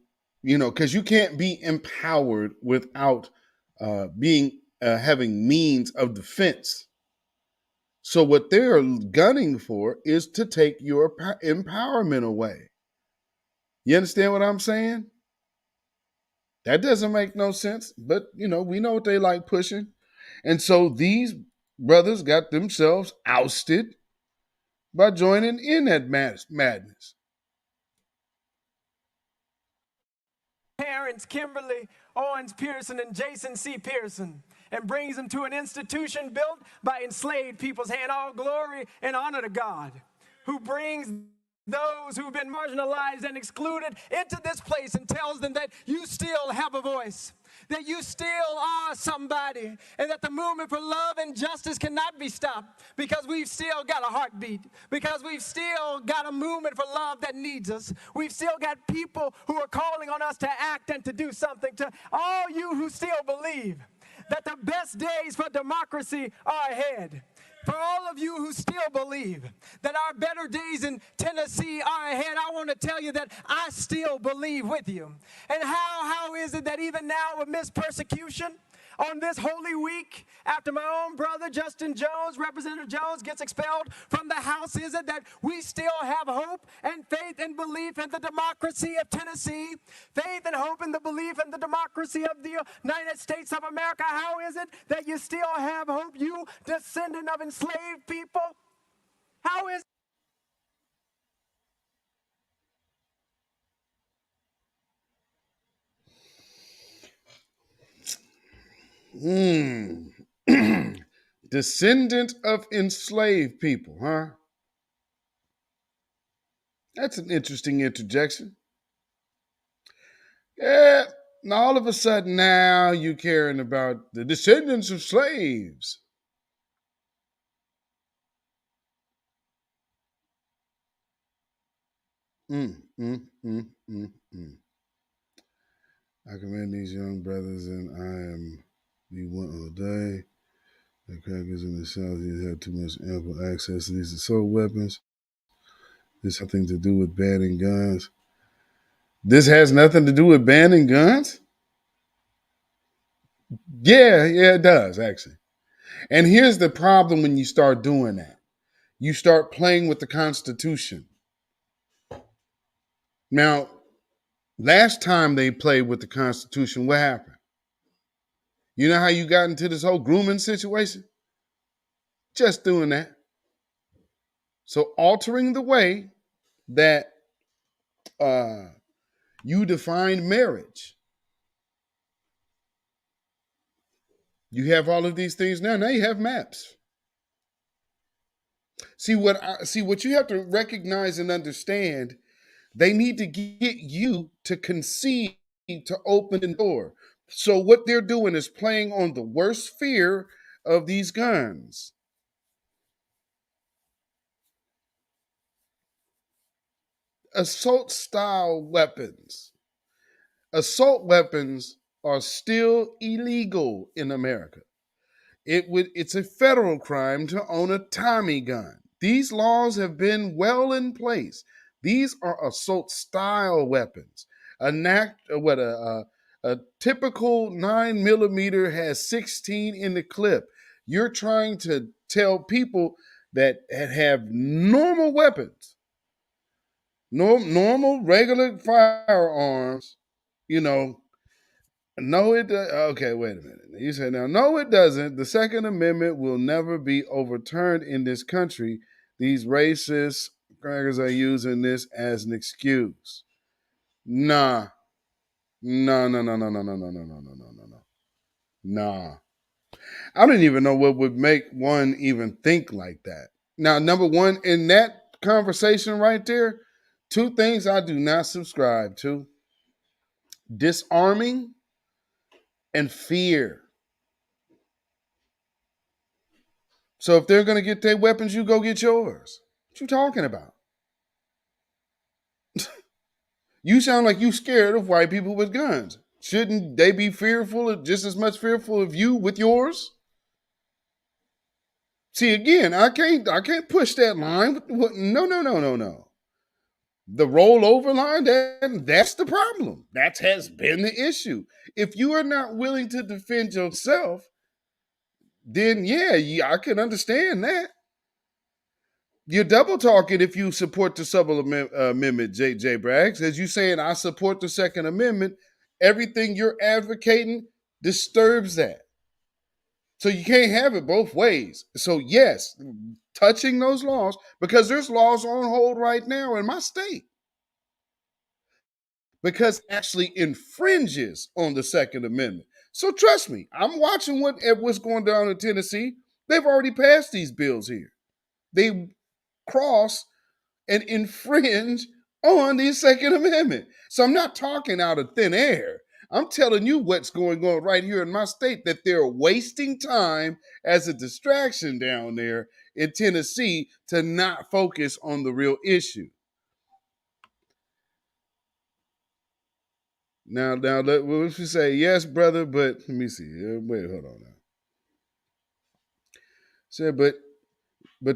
because you can't be empowered without having means of defense. So what they're gunning for is to take your empowerment away. You understand what I'm saying? That doesn't make no sense, but we know what they like pushing. And so these brothers got themselves ousted by joining in that madness. Parents Kimberly Owens Pearson and Jason C. Pearson, and brings them to an institution built by enslaved people's hand. All glory and honor to God, who brings those who've been marginalized and excluded into this place and tells them that you still have a voice, that you still are somebody, and that the movement for love and justice cannot be stopped because we've still got a heartbeat, because we've still got a movement for love that needs us. We've still got people who are calling on us to act and to do something. To all you who still believe that the best days for democracy are ahead, for all of you who still believe that our better days in Tennessee are ahead, I want to tell you that I still believe with you. And how is it that even now amidst persecution, on this Holy Week, after my own brother Justin Jones, Representative Jones, gets expelled from the House, is it that we still have hope and faith and belief in the democracy of Tennessee, faith and hope in the belief in the democracy of the United States of America? How is it that you still have hope, you descendant of enslaved people? How is Descendant of enslaved people, huh? That's an interesting interjection. Yeah, now all of a sudden now you're caring about the descendants of slaves. I commend these young brothers, and I am the one all day. The crackers in the South, these have too much ample access to these assault weapons. This has nothing to do with banning guns. This has nothing to do with banning guns? Yeah, it does, actually. And here's the problem when you start doing that. You start playing with the Constitution. Now, last time they played with the Constitution, what happened? You know how you got into this whole grooming situation? Just doing that. So altering the way that you define marriage. You have all of these things now. Now you have maps. See what you have to recognize and understand. They need to get you to concede to open the door. So what they're doing is playing on the worst fear of these guns. Assault style weapons. Assault weapons are still illegal in America. It's a federal crime to own a Tommy gun. These laws have been well in place. These are assault style weapons. A typical 9mm has 16 in the clip. You're trying to tell people that have normal weapons, normal regular firearms, you know, no, it does. Okay, wait a minute. You said now, no, it doesn't. The Second Amendment will never be overturned in this country. These racist crackers are using this as an excuse. Nah, no, no, no, no, no, no, no, no, no, no, no, no, no. Nah, I don't even know what would make one even think like that. Now, number one, in that conversation right there, two things I do not subscribe to: disarming and fear. So if they're going to get their weapons, you go get yours. What you talking about? You sound like you scared of white people with guns. Shouldn't they be fearful, just as much fearful of you with yours? See, again, I can't push that line. No, no, no, no, no. The rollover line, that's the problem. That has been the issue. If you are not willing to defend yourself, then yeah, I can understand that. You're double talking if you support the Amendment, J. Braggs. As you saying, I support the Second Amendment, everything you're advocating disturbs that. So you can't have it both ways. So yes, touching those laws, because there's laws on hold right now in my state, because it actually infringes on the Second Amendment. So trust me, I'm watching what's going down in Tennessee. They've already passed these bills here. They cross and infringe on the Second Amendment. So I'm not talking out of thin air. I'm telling you what's going on right here in my state, that they're wasting time as a distraction down there in Tennessee to not focus on the real issue. Now, what if you say, yes, brother, but let me see. Wait, hold on now. Say, but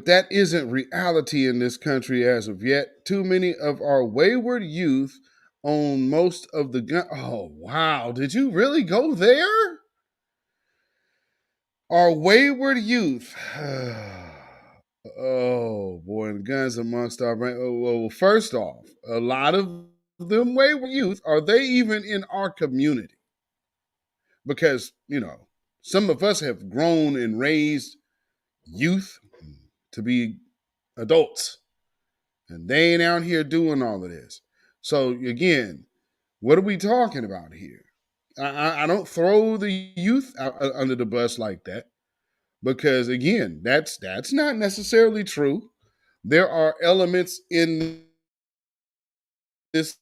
that isn't reality in this country as of yet. Too many of our wayward youth own most of the gun. Oh, wow. Did you really go there? Our wayward youth. Oh, boy. And guns amongst our brain. Oh, well, first off, a lot of them wayward youth, are they even in our community? Because, some of us have grown and raised youth to be adults. And they ain't out here doing all of this. So again, what are we talking about here? I don't throw the youth under the bus like that, because again, that's not necessarily true. There are elements in this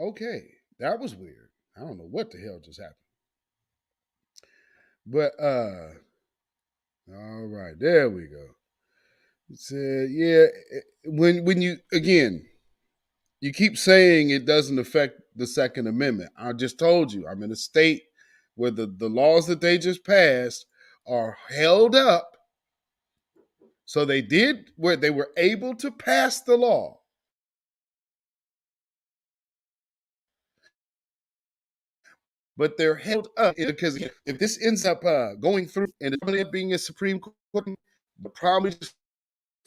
okay, that was weird. I don't know what the hell just happened. But all right, there we go. Said, yeah, when you again, you keep saying it doesn't affect the Second Amendment. I just told you, I'm in a state where the laws that they just passed are held up. So they did where they were able to pass the law. But they're held up because if this ends up going through and it being a Supreme Court, probably just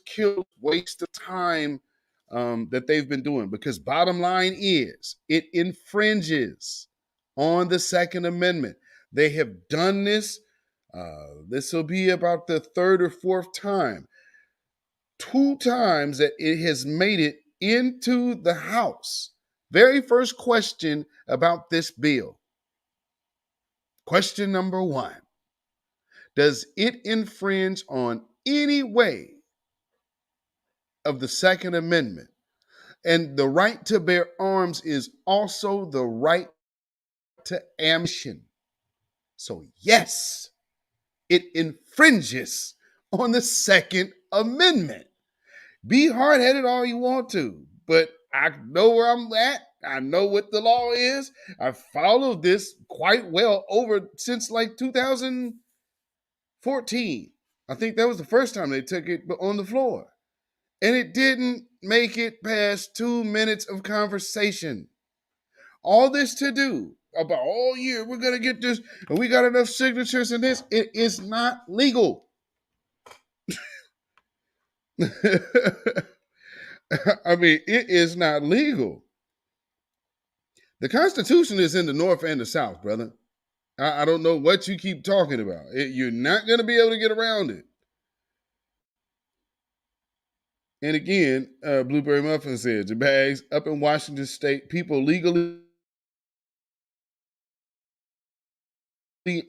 kill waste of time that they've been doing. Because bottom line is, it infringes on the Second Amendment. They have done this. This will be about the third or fourth time. 2 times that it has made it into the House. Very first question about this bill. Question number 1. Does it infringe on any way of the Second Amendment? And the right to bear arms is also the right to ammunition. So yes, it infringes on the Second Amendment. Be hard-headed all you want to, but I know where I'm at. I know what the law is. I followed this quite well over since like 2014. I think that was the first time they took it on the floor. And it didn't make it past 2 minutes of conversation. All this to do about all year, we're going to get this, and we got enough signatures in this. It is not legal. I mean, it is not legal. The Constitution is in the North and the South, brother. I don't know what you keep talking about. You're not going to be able to get around it. And again, Blueberry Muffin says, the bags up in Washington State, people legally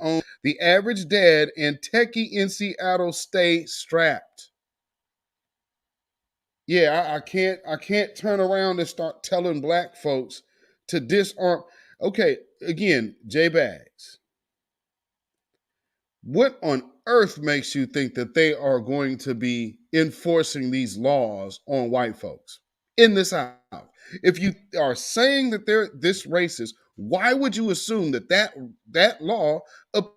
own. The average dad and techie in Seattle stay strapped. Yeah, I can't turn around and start telling black folks to disarm. Okay, again, J Bags. What on earth makes you think that they are going to be enforcing these laws on white folks in the South? If you are saying that they're this racist, why would you assume that that law applies?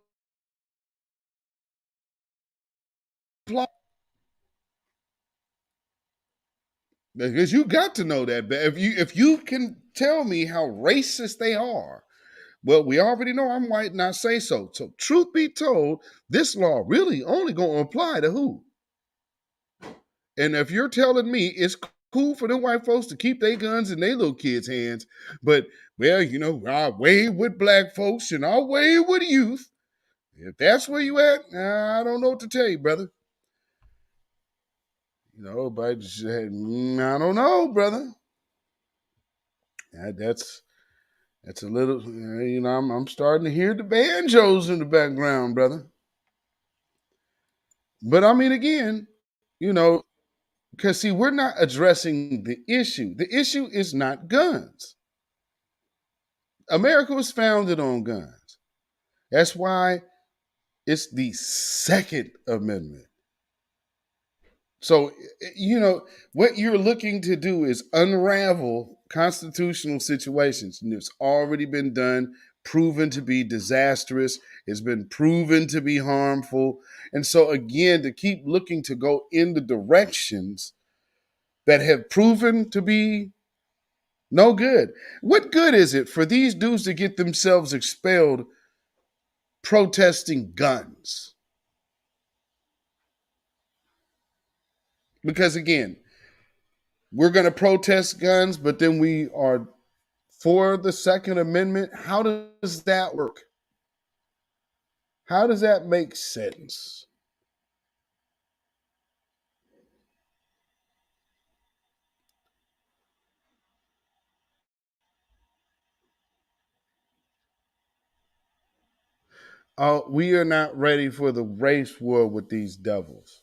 Because you got to know that. If you can tell me how racist they are, well, we already know I'm white and I say so. So truth be told, this law really only going to apply to who? And if you're telling me it's cool for them white folks to keep their guns in their little kids' hands, but, well, you know, I wave with black folks and I wave with youth. If that's where you at, I don't know what to tell you, brother. You know, but I don't know, brother. That's a little, you know, I'm starting to hear the banjos in the background, brother. But I mean, again, you know, because see, we're not addressing the issue. The issue is not guns. America was founded on guns. That's why it's the Second Amendment. So, you know, what you're looking to do is unravel constitutional situations. And it's already been done, proven to be disastrous. It's been proven to be harmful. And so, again, to keep looking to go in the directions that have proven to be no good. What good is it for these dudes to get themselves expelled protesting guns? Because again, we're going to protest guns, but then we are for the Second Amendment. How does that work? How does that make sense? We are not ready for the race war with these devils.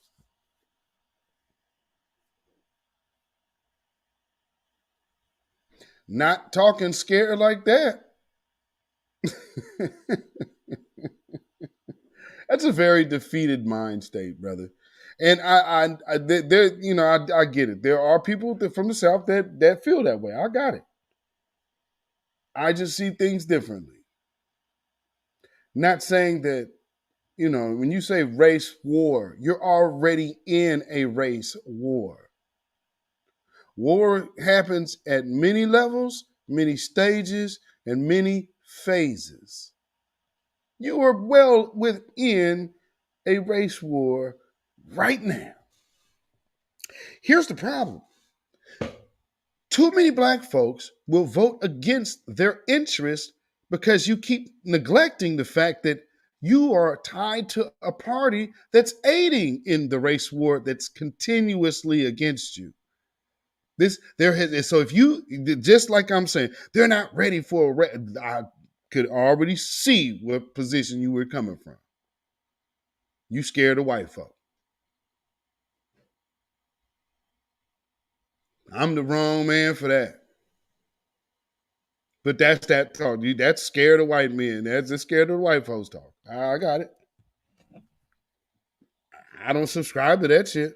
Not talking scared like that. That's a very defeated mind state, brother. And there, I get it. There are people from the South that feel that way. I got it. I just see things differently. Not saying that, when you say race war, you're already in a race war. War happens at many levels, many stages, and many phases. You are well within a race war right now. Here's the problem. Too many black folks will vote against their interest because you keep neglecting the fact that you are tied to a party that's aiding in the race war that's continuously against you. So if you, just like I'm saying, they're not ready for I could already see what position you were coming from. You scared of white folk. I'm the wrong man for that. But that's that talk. That's scared of white men. That's just scared of white folks talk. I got it. I don't subscribe to that shit.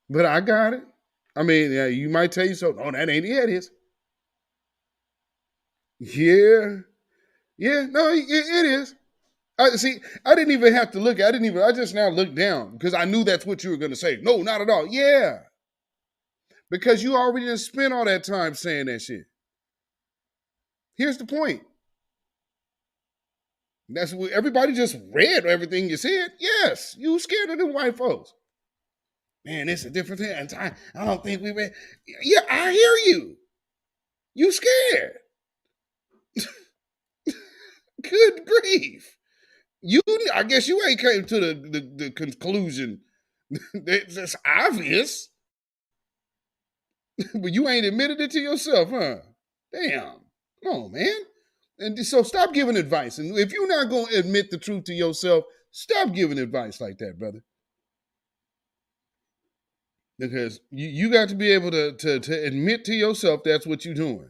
But I got it. I mean, yeah, you might tell you so. Oh, that ain't it. It is. Yeah. Yeah, no, it is. I didn't even have to look. I just now looked down because I knew that's what you were going to say. No, not at all. Yeah. Because you already just spent all that time saying that shit. Here's the point. That's what everybody just read everything you said. Yes, you scared of the white folks. Man, it's a different thing. I don't think we read. Yeah, I hear you. You scared. Good grief. I guess you ain't came to the conclusion that's obvious. But you ain't admitted it to yourself, huh? Damn. Come on, man. And so stop giving advice. And if you're not going to admit the truth to yourself, stop giving advice like that, brother. Because you got to be able to admit to yourself that's what you're doing.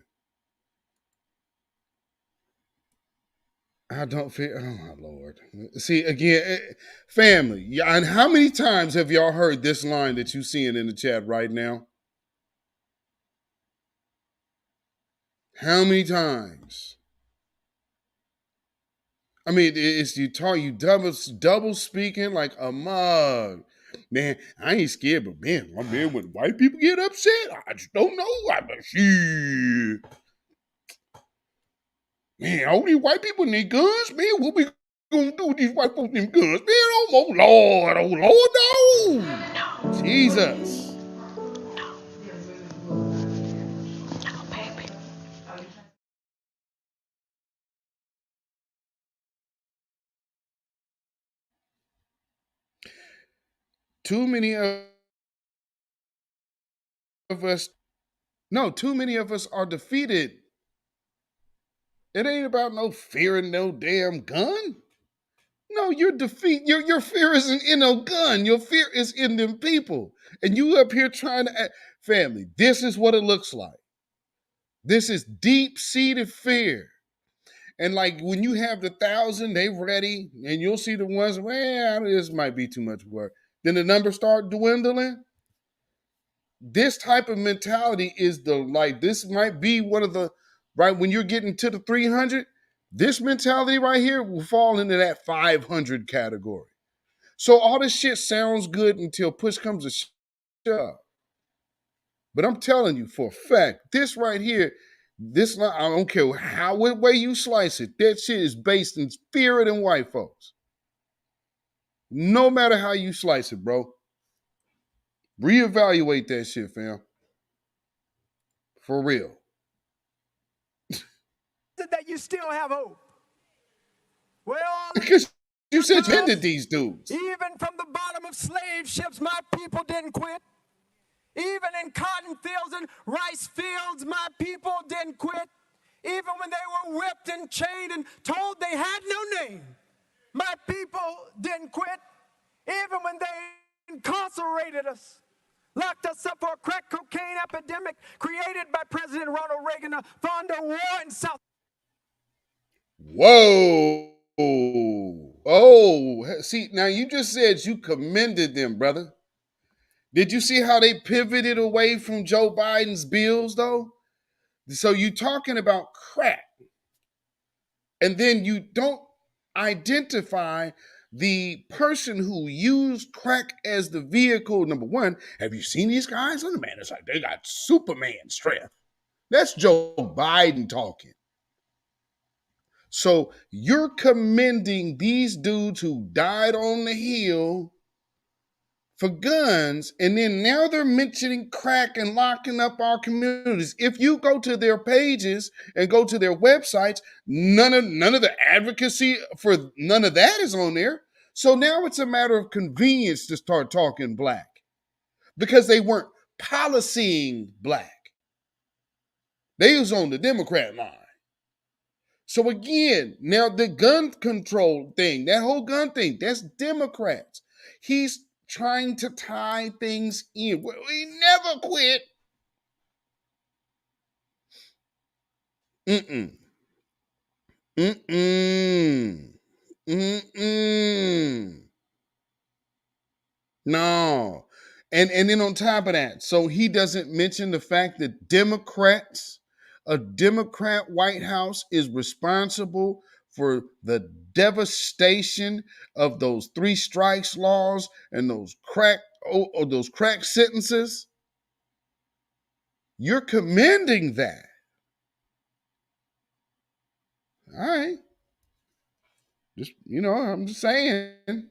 I don't feel, oh my Lord. See, again, family, and how many times have y'all heard this line that you seeing in the chat right now? How many times? I mean, it's you double speaking like a mug. Man, I ain't scared, but man, when white people get upset, I just don't know. Shit. Man, all these white people need guns. Man, what we gonna do with these white folks need guns? Man, oh Lord, no. Jesus. Too many of us are defeated. It ain't about no fear and no damn gun. No, your fear isn't in no gun. Your fear is in them people. And you up here trying to family, this is what it looks like. This is deep-seated fear. And like when you have the 1,000, they ready, and you'll see the ones, well, this might be too much work. Then the numbers start dwindling. This type of mentality is this might be one of the, right, when you're getting to the 300, this mentality right here will fall into that 500 category. So all this shit sounds good until push comes to shove. But I'm telling you for a fact, this right here, I don't care what way you slice it, that shit is based in fear in white folks. No matter how you slice it, bro. Reevaluate that shit, fam. For real. That you still have hope. Well, because you suspended these dudes. Even from the bottom of slave ships, my people didn't quit. Even in cotton fields and rice fields, my people didn't quit. Even when they were whipped and chained and told they had no name, my people didn't quit. Even when they incarcerated us, locked us up for a crack cocaine epidemic created by President Ronald Reagan to fund a war in South. Whoa. See, now you just said you commended them, brother. Did you see how they pivoted away from Joe Biden's bills, though? So you talking about crack, and then you don't identify the person who used crack as the vehicle. Number one, have you seen these guys? Oh, man, it's like they got Superman strength. That's Joe Biden talking. So you're commending these dudes who died on the Hill for guns, and then now they're mentioning crack and locking up our communities. If you go to their pages and go to their websites, none of the advocacy for none of that is on there. So now it's a matter of convenience to start talking black because they weren't policying black. They was on the Democrat line. So again, now the gun control thing, that whole gun thing, that's Democrats. He's trying to tie things in. We never quit. Mm-mm. Mm-mm. Mm-mm. No. And then on top of that, so he doesn't mention the fact that a Democrat White House is responsible for the devastation of those 3 strikes laws and those crack sentences. You're commending that. All right. Just, I'm just saying.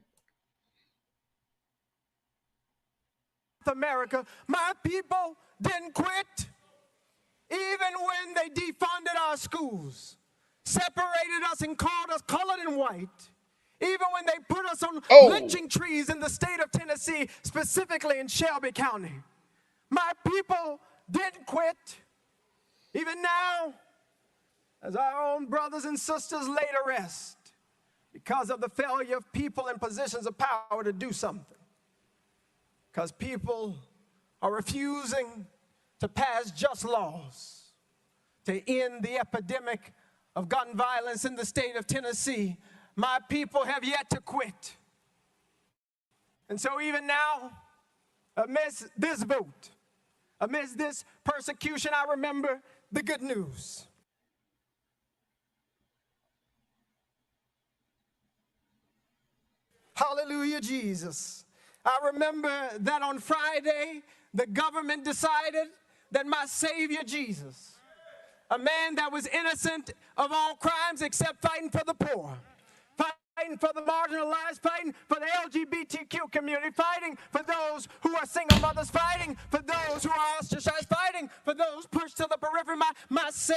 America, my people didn't quit. Even when they defunded our schools, separated us and called us colored and white, even when they put us on lynching trees in the state of Tennessee, specifically in Shelby County, my people didn't quit. Even now, as our own brothers and sisters lay to rest because of the failure of people in positions of power to do something. Because people are refusing to pass just laws to end the epidemic of gun violence in the state of Tennessee. My people have yet to quit. And so even now, amidst this vote, amidst this persecution, I remember the good news. Hallelujah, Jesus. I remember that on Friday, the government decided that my Savior Jesus, a man that was innocent of all crimes except fighting for the poor, fighting for the marginalized, fighting for the LGBTQ community, fighting for those who are single mothers, fighting for those who are ostracized, fighting for those pushed to the periphery, my Savior.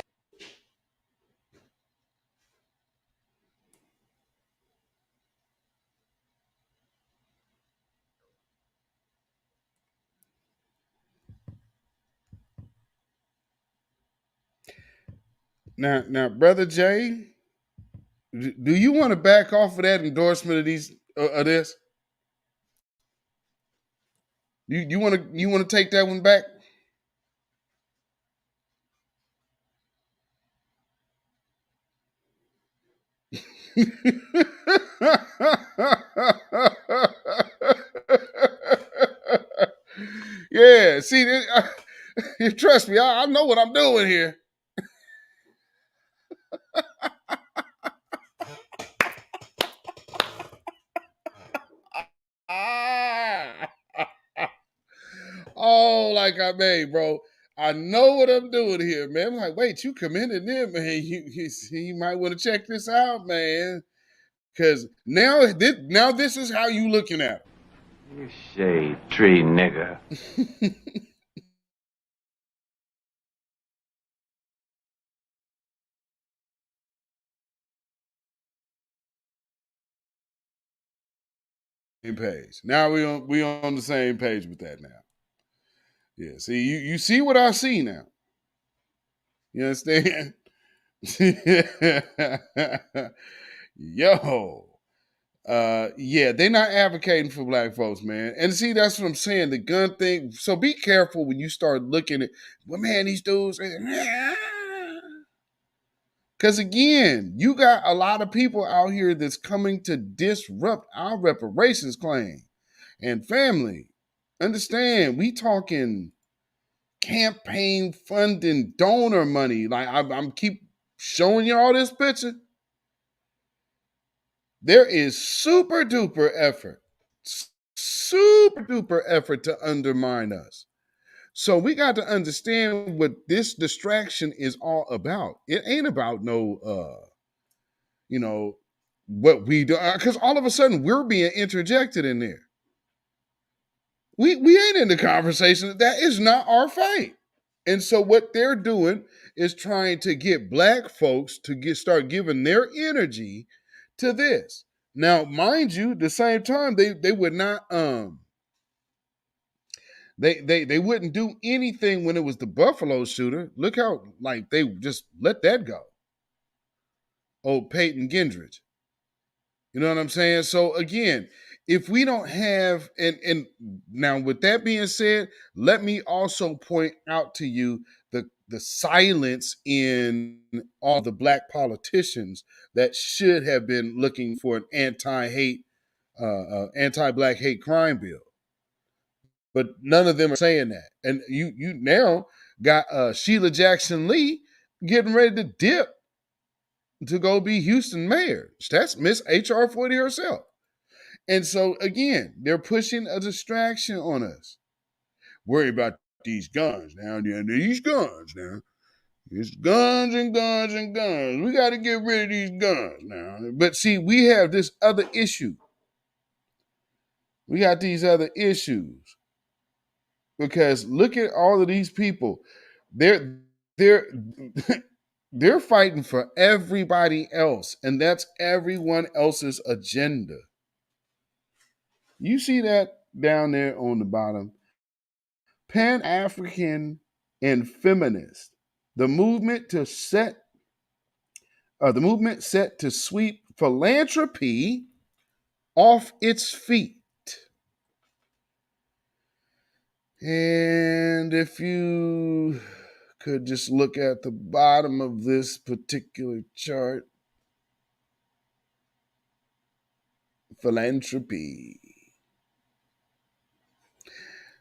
Now, Brother Jay, do you want to back off of that endorsement of this? You want to take that one back? Yeah, see, trust me, I know what I'm doing here. Oh, like I made, bro. I know what I'm doing here, man. I'm like, wait, you commended them, man. You might want to check this out, man. Because now this is how you looking at it. You shade tree nigga. Same page. Now we on the same page with that now. Yeah, see, you see what I see now. You understand? Yo. Yeah, they're not advocating for black folks, man. And see, that's what I'm saying. The gun thing. So be careful when you start looking at, well, man, these dudes. Because again, you got a lot of people out here that's coming to disrupt our reparations claim. And family, understand, we talking campaign funding, donor money. Like I'm keep showing you all this picture. There is super duper effort to undermine us. So we got to understand what this distraction is all about. It ain't about no what we do, because all of a sudden we're being interjected in there. We ain't in the conversation. That is not our fight. And so what they're doing is trying to get black folks to start giving their energy to this. Now, mind you, the same time they would not they wouldn't do anything when it was the Buffalo shooter. Look how like they just let that go. Old Peyton Gendrich. You know what I'm saying? So again, if we don't have and now with that being said, let me also point out to you the silence in all the black politicians that should have been looking for an anti-black hate crime bill. But none of them are saying that. And you now got Sheila Jackson Lee getting ready to dip to go be Houston mayor. That's Miss HR 40 herself. And so again, they're pushing a distraction on us. Worry about these guns now. These guns now. It's guns and guns and guns. We got to get rid of these guns now. But see, we have this other issue. We got these other issues. Because look at all of these people. They're they're fighting for everybody else, and that's everyone else's agenda. You see that down there on the bottom? Pan-African and feminist. The movement set to sweep philanthropy off its feet. And if you could just look at the bottom of this particular chart, philanthropy.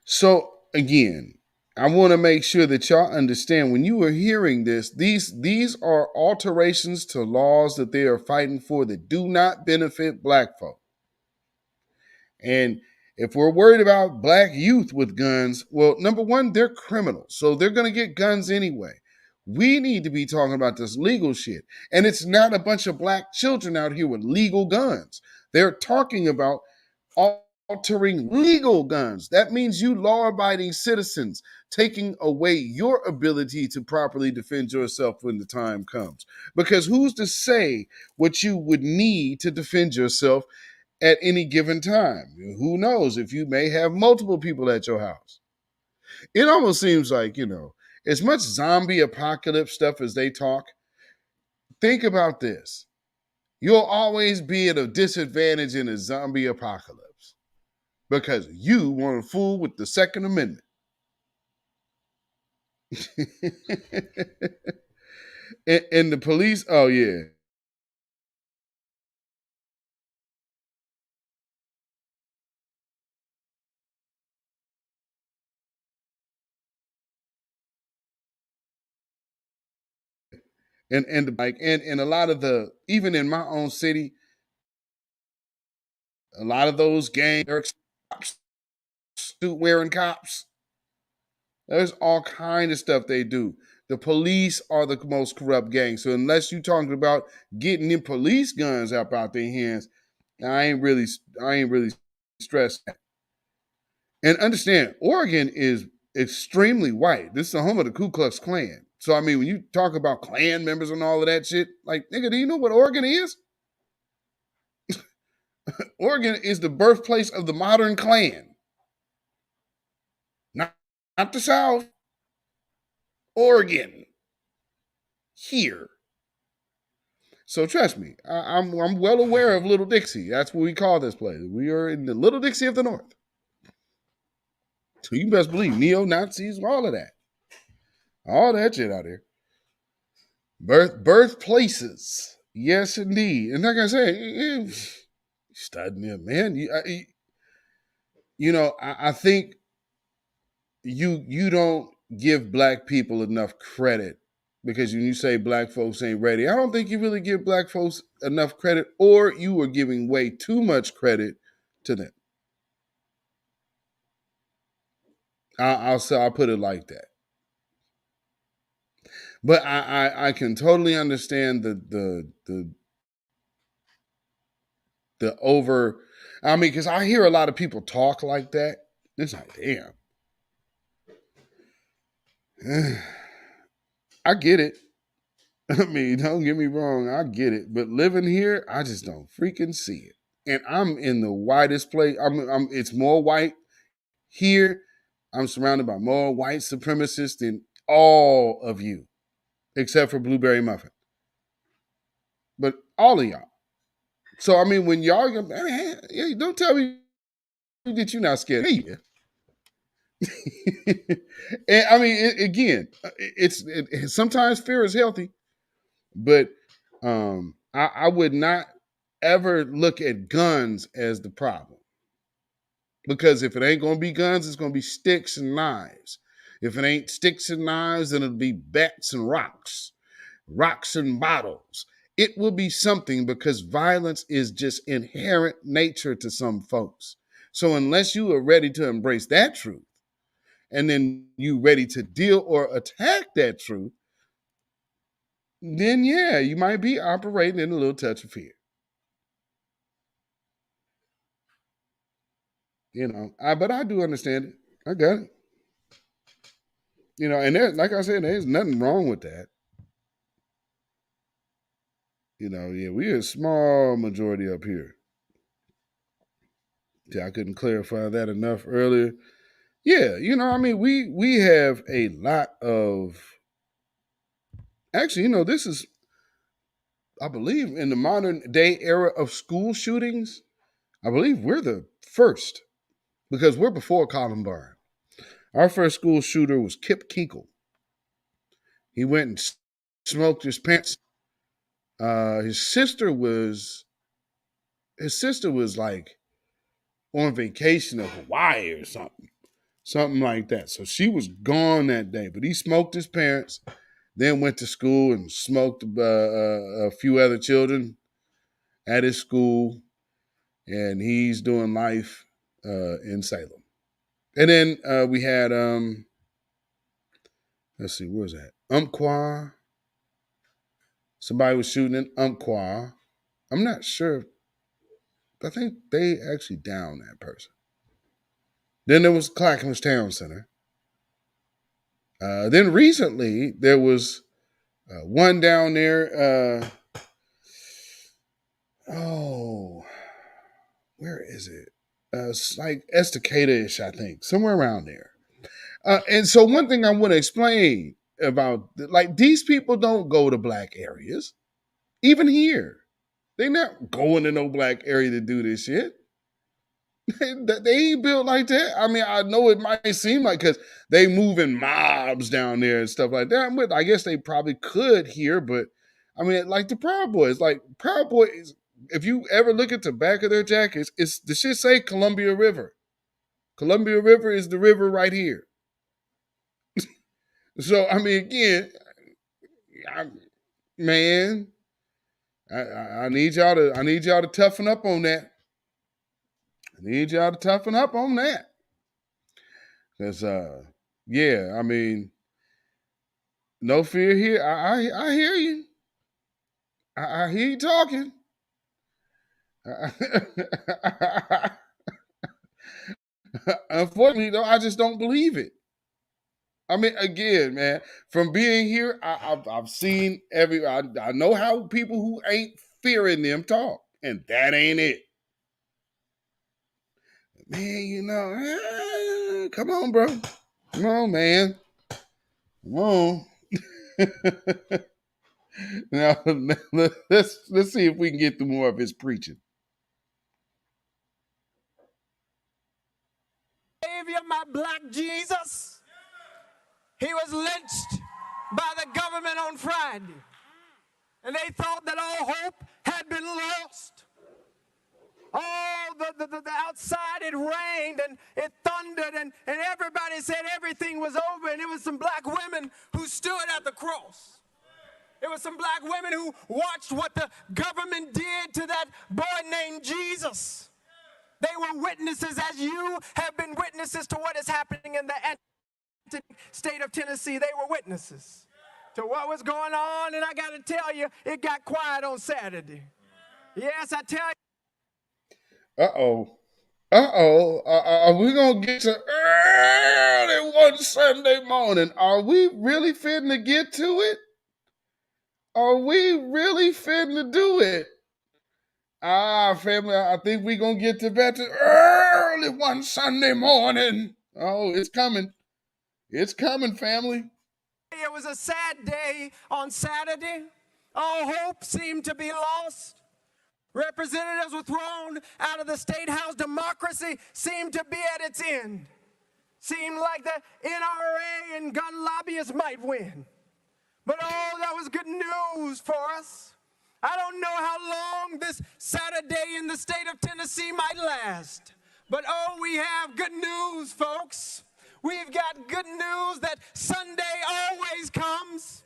So again, I want to make sure that y'all understand when you are hearing this, these are alterations to laws that they are fighting for that do not benefit black folk. And if we're worried about black youth with guns, well, number one, they're criminals. So they're going to get guns anyway. We need to be talking about this legal shit. And it's not a bunch of black children out here with legal guns. They're talking about altering legal guns. That means you law-abiding citizens taking away your ability to properly defend yourself when the time comes. Because who's to say what you would need to defend yourself at any given time? Who knows if you may have multiple people at your house? It almost seems like, as much zombie apocalypse stuff as they talk, think about this. You'll always be at a disadvantage in a zombie apocalypse because you want to fool with the Second Amendment. and the police, oh yeah. And a lot of the, even in my own city, a lot of those gangs, suit wearing cops. There's all kind of stuff they do. The police are the most corrupt gang. So unless you're talking about getting them police guns out their hands, I ain't really stressed that. And understand, Oregon is extremely white. This is the home of the Ku Klux Klan. So, I mean, when you talk about Klan members and all of that shit, like, nigga, do you know what Oregon is? Oregon is the birthplace of the modern Klan. Not the South. Oregon. Here. So trust me, I'm well aware of Little Dixie. That's what we call this place. We are in the Little Dixie of the North. So you best believe neo-Nazis, all of that. All that shit out there. Birthplaces. Yes, indeed. And like I said, studying it, man. I think you don't give black people enough credit, because when you say black folks ain't ready, I don't think you really give black folks enough credit, or you are giving way too much credit to them. I'll put it like that. But I can totally understand the over. I mean, because I hear a lot of people talk like that. It's like, damn. I get it. I mean, don't get me wrong, I get it. But living here, I just don't freaking see it. And I'm in the whitest place. It's more white here. I'm surrounded by more white supremacists than all of you, except for Blueberry Muffin. But all of y'all. So I mean, when y'all, hey, don't tell me that you're not scared. Hey, and I mean, sometimes fear is healthy, but I would not ever look at guns as the problem, because if it ain't gonna be guns, it's gonna be sticks and knives. If it ain't sticks and knives, then it'll be bats and rocks and bottles. It will be something, because violence is just inherent nature to some folks. So unless you are ready to embrace that truth, and then you ready to deal or attack that truth, then yeah, you might be operating in a little touch of fear. But I do understand it. I got it. And there, like I said, there's nothing wrong with that. We're a small majority up here. See, I couldn't clarify that enough earlier. Yeah, we have a lot of. Actually, this is, I believe, in the modern day era of school shootings, I believe we're the first, because we're before Columbine. Our first school shooter was Kip Kinkle. He went and smoked his pants. His sister was like on vacation in Hawaii or something like that. So she was gone that day. But he smoked his parents, then went to school and smoked a few other children at his school, and he's doing life in Salem. And then we had let's see, where's that? Umpqua. Somebody was shooting in Umpqua. I'm not sure. I think they actually downed that person. Then there was Clackamas Town Center. Then recently there was one down there. Where is it? It's like Estacada-ish, I think, somewhere around there. And so one thing I want to explain about, like, these people don't go to black areas. Even here, they're not going to no black area to do this shit. They ain't built like that. I mean, I know it might seem like, because they move in mobs down there and stuff like that. But I guess they probably could here. But I mean, like the Proud Boys, if you ever look at the back of their jackets, it's the shit say Columbia River. Columbia River is the river right here. So I mean, again, I need y'all to toughen up on that. Because yeah, I mean, no fear here. I hear you. I hear you talking. Unfortunately, though, I just don't believe it. I mean, again, man, from being here, I've seen I know how people who ain't fearing them talk, and that ain't it. Man, come on, bro. Come on, man. Come on. Now, let's see if we can get through more of his preaching. Savior, my black Jesus, he was lynched by the government on Friday. And they thought that all hope had been lost. All the outside, it rained and it thundered, and everybody said everything was over, and it was some black women who stood at the cross. It was some black women who watched what the government did to that boy named Jesus. They were witnesses, as you have been witnesses to what is happening in the state of Tennessee. They were witnesses to what was going on, and I got to tell you, it got quiet on Saturday. Yes, I tell you. Are we going to get to early one Sunday morning? Are we really fitting to get to it? Are we really fitting to do it? Family, I think we're going to get to bed early one Sunday morning. Oh, it's coming. It's coming, family. It was a sad day on Saturday. All hope seemed to be lost. Representatives were thrown out of the statehouse. Democracy seemed to be at its end. Seemed like the NRA and gun lobbyists might win. But oh, that was good news for us. I don't know how long this Saturday in the state of Tennessee might last. But oh, we have good news, folks. We've got good news that Sunday always comes.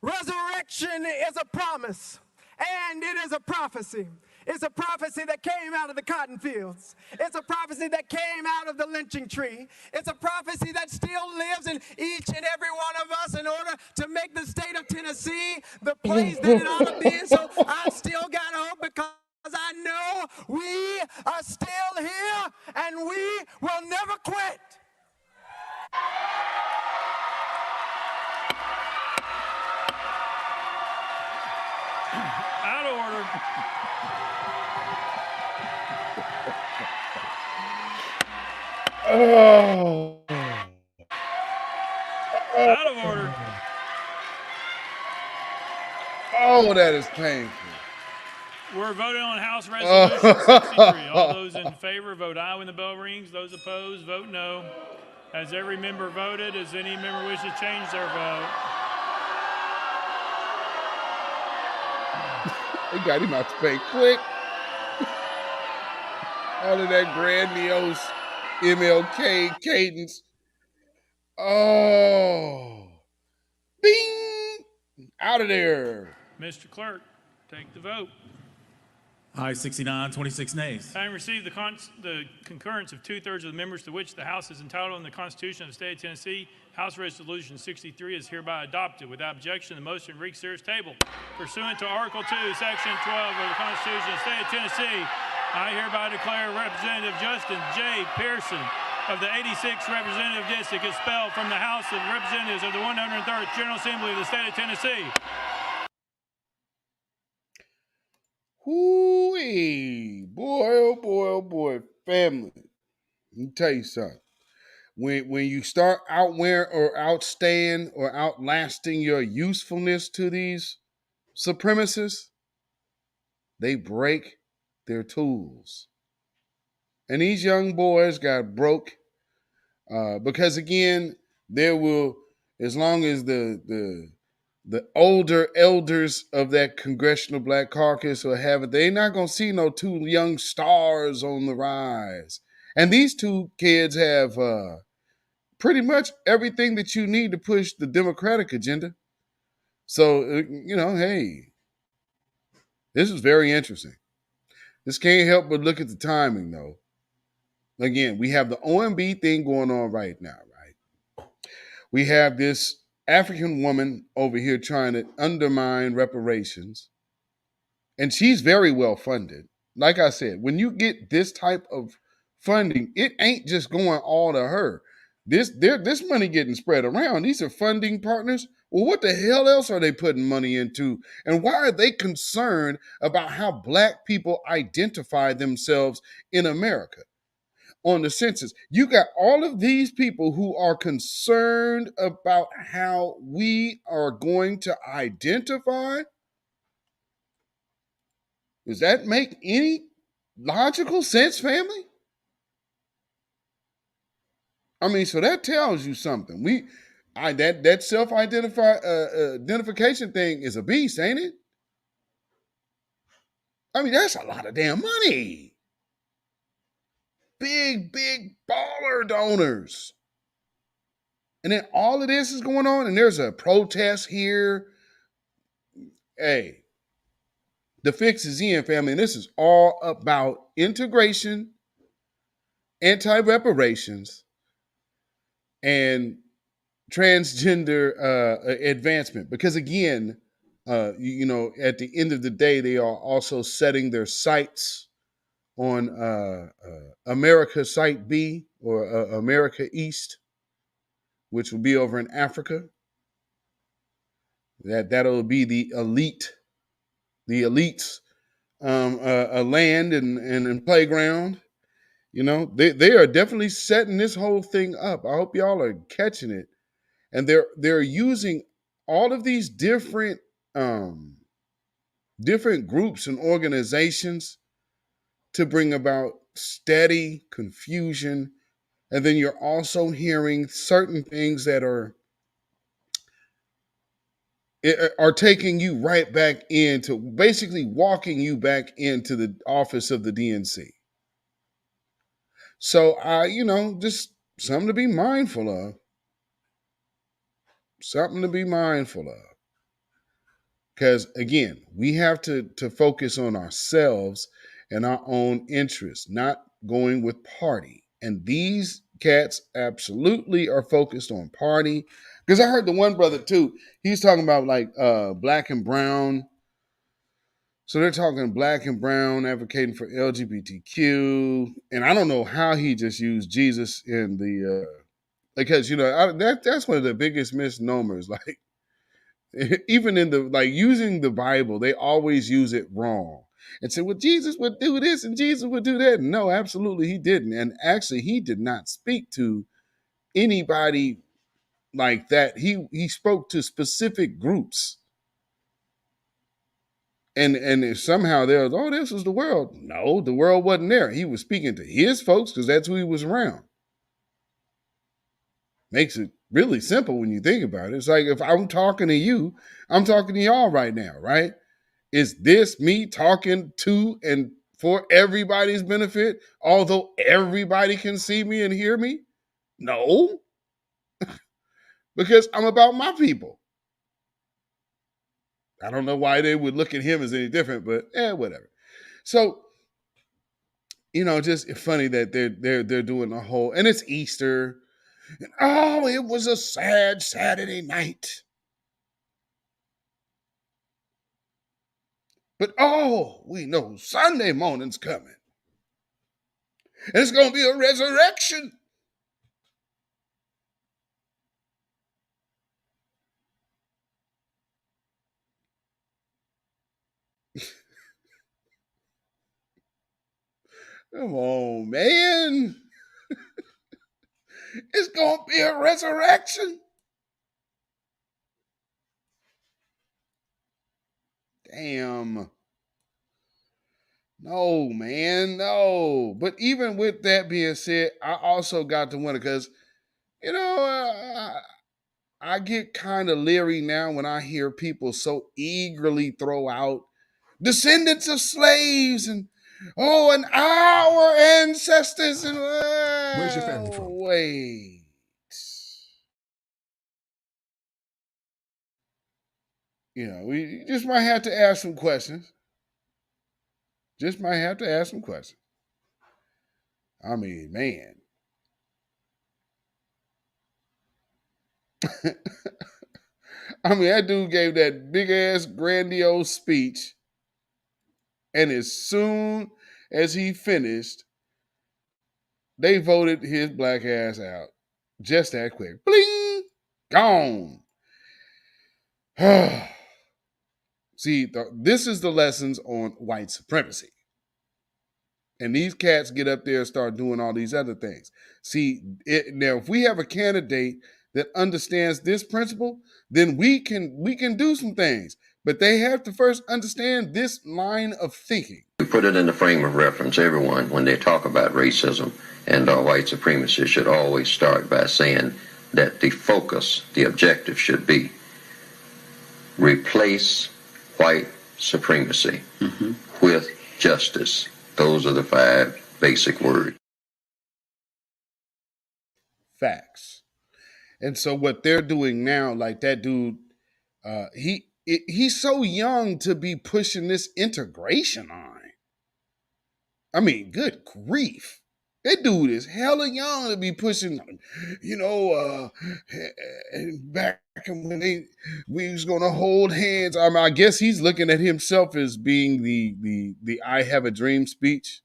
Resurrection is a promise, and it is a prophecy. It's a prophecy that came out of the cotton fields. It's a prophecy that came out of the lynching tree. It's a prophecy that still lives in each and every one of us in order to make the state of Tennessee the place that it ought to be. And so I've still got hope because I know we are still here and we will never quit. Out of order. Oh. Out of order. Oh, that is painful. We're voting on House Resolution 63. All those in favor, vote aye when the bell rings. Those opposed, vote no. Has every member voted? Does any member wish to change their vote? They got him out the face quick. All of that grandiose MLK cadence. Oh. Bing! Out of there. Mr. Clerk, take the vote. Aye, 69, 26 nays. Having received the concurrence of 2/3 of the members to which the House is entitled in the Constitution of the State of Tennessee, House Resolution 63 is hereby adopted. Without objection, the motion reeks here is tabled. Pursuant to Article 2, Section 12 of the Constitution of the State of Tennessee, I hereby declare Representative Justin J. Pearson of the 86th Representative District expelled from the House of Representatives of the 103rd General Assembly of the State of Tennessee. Whoo-wee. Boy, oh boy, family. Let me tell you something. When you start outwearing or outstaying or outlasting your usefulness to these supremacists, they break their tools. And these young boys got broke because, again, there will, as long as the older elders of that Congressional Black Caucus will have it, they're not going to see no two young stars on the rise. And these two kids have pretty much everything that you need to push the Democratic agenda. So, hey, this is very interesting. This can't help but look at the timing, though. Again, we have the OMB thing going on right now, right? We have this African woman over here trying to undermine reparations, and she's very well funded. Like I said, when you get this type of funding, it ain't just going all to her. This money getting spread around. These are funding partners. Well, what the hell else are they putting money into? And why are they concerned about how Black people identify themselves in America? On the census, you got all of these people who are concerned about how we are going to identify. Does that make any logical sense, family? I mean, so that tells you something. That self-identification thing is a beast, ain't it? I mean, that's a lot of damn money. Big baller donors. And then all of this is going on, and there's a protest here. Hey, the fix is in, family, and this is all about integration, anti-reparations, and transgender advancement. Because again, at the end of the day, they are also setting their sights on America Site B, or America East, which will be over in Africa. That'll be the elites' land and playground. They are definitely setting this whole thing up. I hope y'all are catching it. And they're using all of these different groups and organizations to bring about steady confusion. And then you're also hearing certain things that are taking you right back into, basically walking you back into the office of the DNC. So, just something to be mindful of. Something to be mindful of. Because, again, we have to focus on ourselves and our own interests, not going with party. And these cats absolutely are focused on party. Because I heard the one brother, too, he's talking about, like, black and brown. So they're talking black and brown, advocating for LGBTQ. And I don't know how he just used Jesus in the... because, that's one of the biggest misnomers. Like, even in the, using the Bible, they always use it wrong and say, well, Jesus would do this and Jesus would do that. No, absolutely he didn't. And actually, he did not speak to anybody like that. He spoke to specific groups. And if somehow there was, this was the world. No, the world wasn't there. He was speaking to his folks because that's who he was around. Makes it really simple when you think about it. It's like, if I'm talking to you, I'm talking to y'all right now, right? Is this me talking to and for everybody's benefit, although everybody can see me and hear me? No. Because I'm about my people. I don't know why they would look at him as any different, but whatever. So, just funny that they're doing a whole, and it's Easter. And, it was a sad Saturday night. But we know Sunday morning's coming. And it's going to be a resurrection. Come on, man. It's going to be a resurrection. Damn. No, man, no. But even with that being said, I also got to wonder because, I get kind of leery now when I hear people so eagerly throw out descendants of slaves and our ancestors and where's your family from? Wait. We just might have to ask some questions. I mean, man. That dude gave that big ass grandiose speech. And as soon as he finished, they voted his black ass out. Just that quick. Bling! Gone. See, this is the lessons on white supremacy. And these cats get up there and start doing all these other things. See, now if we have a candidate that understands this principle, then we can do some things. But they have to first understand this line of thinking. We put it in the frame of reference. Everyone, when they talk about racism and white supremacy, should always start by saying that the focus, the objective should be replace white supremacy with justice. Those are the 5 basic words. Facts. And so what they're doing now, like that dude, he's so young to be pushing this integration on. I mean, good grief. That dude is hella young to be pushing, back when we was gonna hold hands. I mean, I guess he's looking at himself as being the I Have a Dream speech,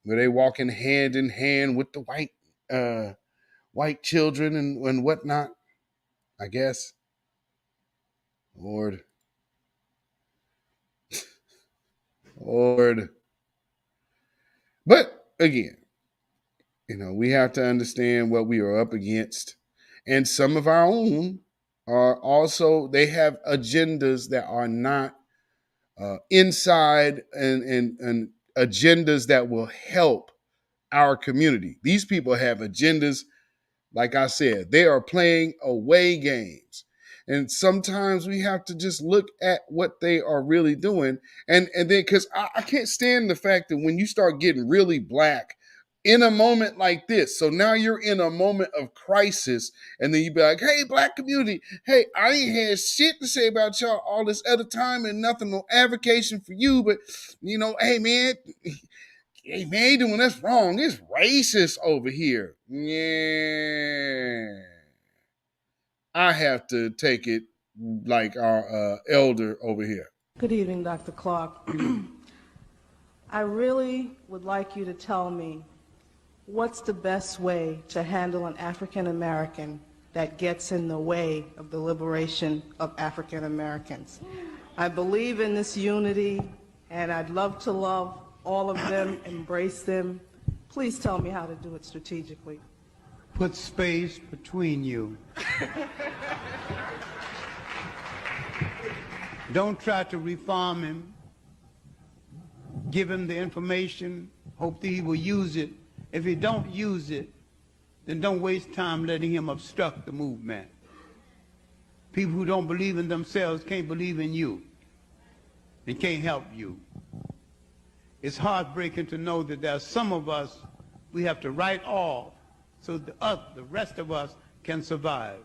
where they walking hand in hand with the white children and whatnot. I guess. Lord. But again, we have to understand what we are up against. And some of our own are also, they have agendas that are not inside and agendas that will help our community. These people have agendas. Like I said, they are playing away games. And sometimes we have to just look at what they are really doing. And then, because I can't stand the fact that when you start getting really black in a moment like this, so now you're in a moment of crisis, and then you be like, hey, black community, hey, I ain't had shit to say about y'all all this other time and nothing, no advocation for you, but, hey, man, you doing this wrong. It's racist over here. Yeah. I have to take it like our elder over here. Good evening, Dr. Clark. I really would like you to tell me what's the best way to handle an African American that gets in the way of the liberation of African Americans. I believe in this unity, and I'd love to love all of them, embrace them. Please tell me how to do it strategically. Put space between you. Don't try to reform him. Give him the information. Hope that he will use it. If he don't use it, then don't waste time letting him obstruct the movement. People who don't believe in themselves can't believe in you and can't help you. It's heartbreaking to know that there are some of us we have to write off so the rest of us can survive.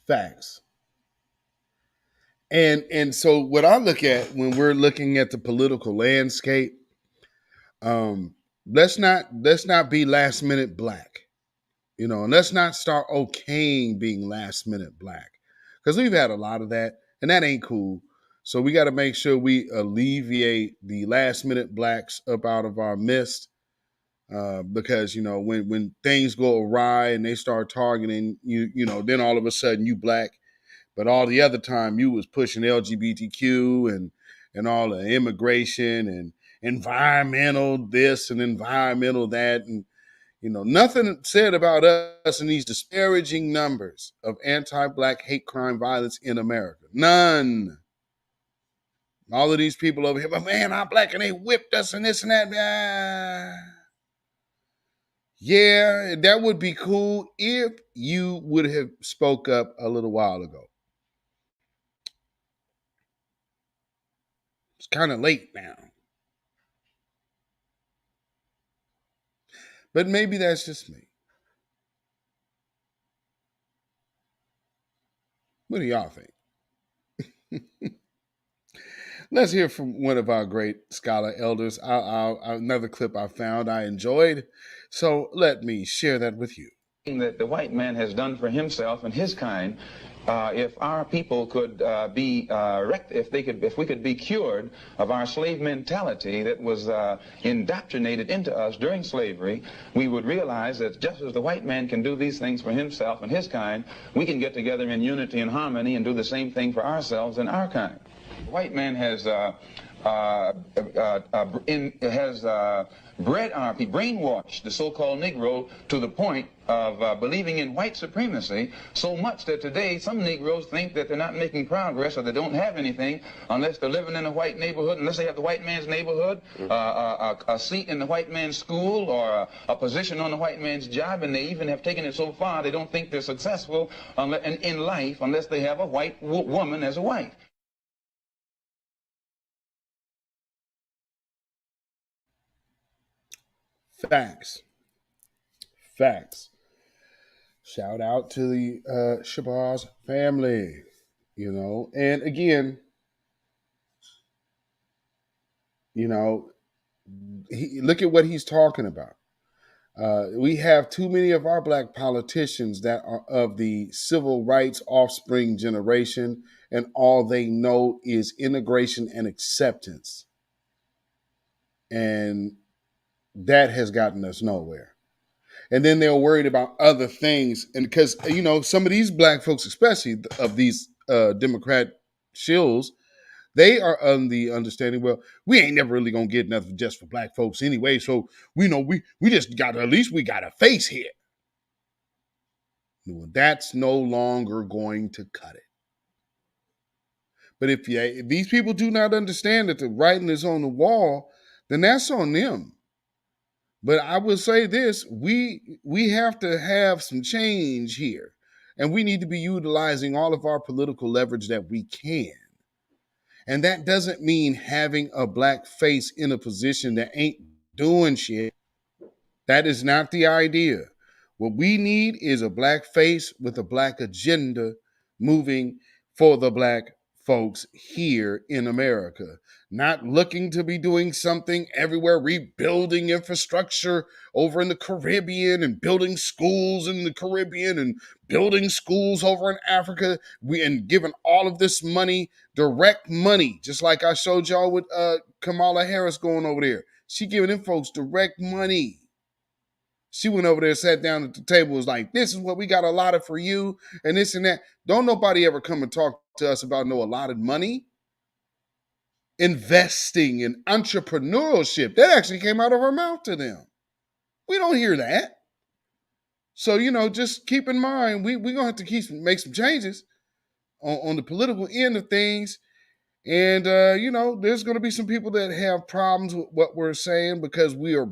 Facts. And so what I look at when we're looking at the political landscape, let's not be last minute black, and let's not start okaying being last minute black, because we've had a lot of that, and that ain't cool. So we got to make sure we alleviate the last minute blacks up out of our midst, because when things go awry and they start targeting you, then all of a sudden you black. But all the other time you was pushing LGBTQ and all the immigration and environmental this and environmental that. And, nothing said about us in these disparaging numbers of anti-black hate crime violence in America. None. All of these people over here, but man, I'm black and they whipped us and this and that. Yeah, that would be cool if you would have spoke up a little while ago. It's kind of late now. But maybe that's just me. What do y'all think? Let's hear from one of our great scholar elders. Another clip I found I enjoyed. So let me share that with you. That the white man has done for himself and his kind, if our people could if we could be cured of our slave mentality that was indoctrinated into us during slavery, we would realize that just as the white man can do these things for himself and his kind, we can get together in unity and harmony and do the same thing for ourselves and our kind. The white man has brainwashed the so-called Negro to the point of believing in white supremacy so much that today some Negroes think that they're not making progress or they don't have anything unless they're living in a white neighborhood, unless they have the white man's neighborhood, a seat in the white man's school, or a position on the white man's job, and they even have taken it so far they don't think they're successful in life unless they have a white woman as a wife. Facts. Facts. Shout out to the Shabazz family, you know. And again, you know, look at what he's talking about. We have too many of our black politicians that are of the civil rights offspring generation, and all they know is integration and acceptance. And that has gotten us nowhere. And then they're worried about other things. And because, you know, some of these black folks, especially of these Democrat shills, they are on the understanding, well, we ain't never really going to get nothing just for black folks anyway. So, we know we just got to, at least we got a face here. Well, that's no longer going to cut it. But if these people do not understand that the writing is on the wall, then that's on them. But I will say this, we have to have some change here. And we need to be utilizing all of our political leverage that we can. And that doesn't mean having a black face in a position that ain't doing shit. That is not the idea. What we need is a black face with a black agenda moving for the black folks here in America, not looking to be doing something everywhere, rebuilding infrastructure over in the Caribbean and building schools in the Caribbean and building schools over in Africa, and giving all of this money, direct money, just like I showed y'all with Kamala Harris going over there. She giving them folks direct money. She went over there, sat down at the table, was like, this is what we got allotted for you, and this and that. Don't nobody ever come and talk to us about no allotted money. Investing in entrepreneurship, that actually came out of her mouth to them. We don't hear that. So, you know, just keep in mind, we're going to have to make some changes on the political end of things. And, you know, there's going to be some people that have problems with what we're saying because we are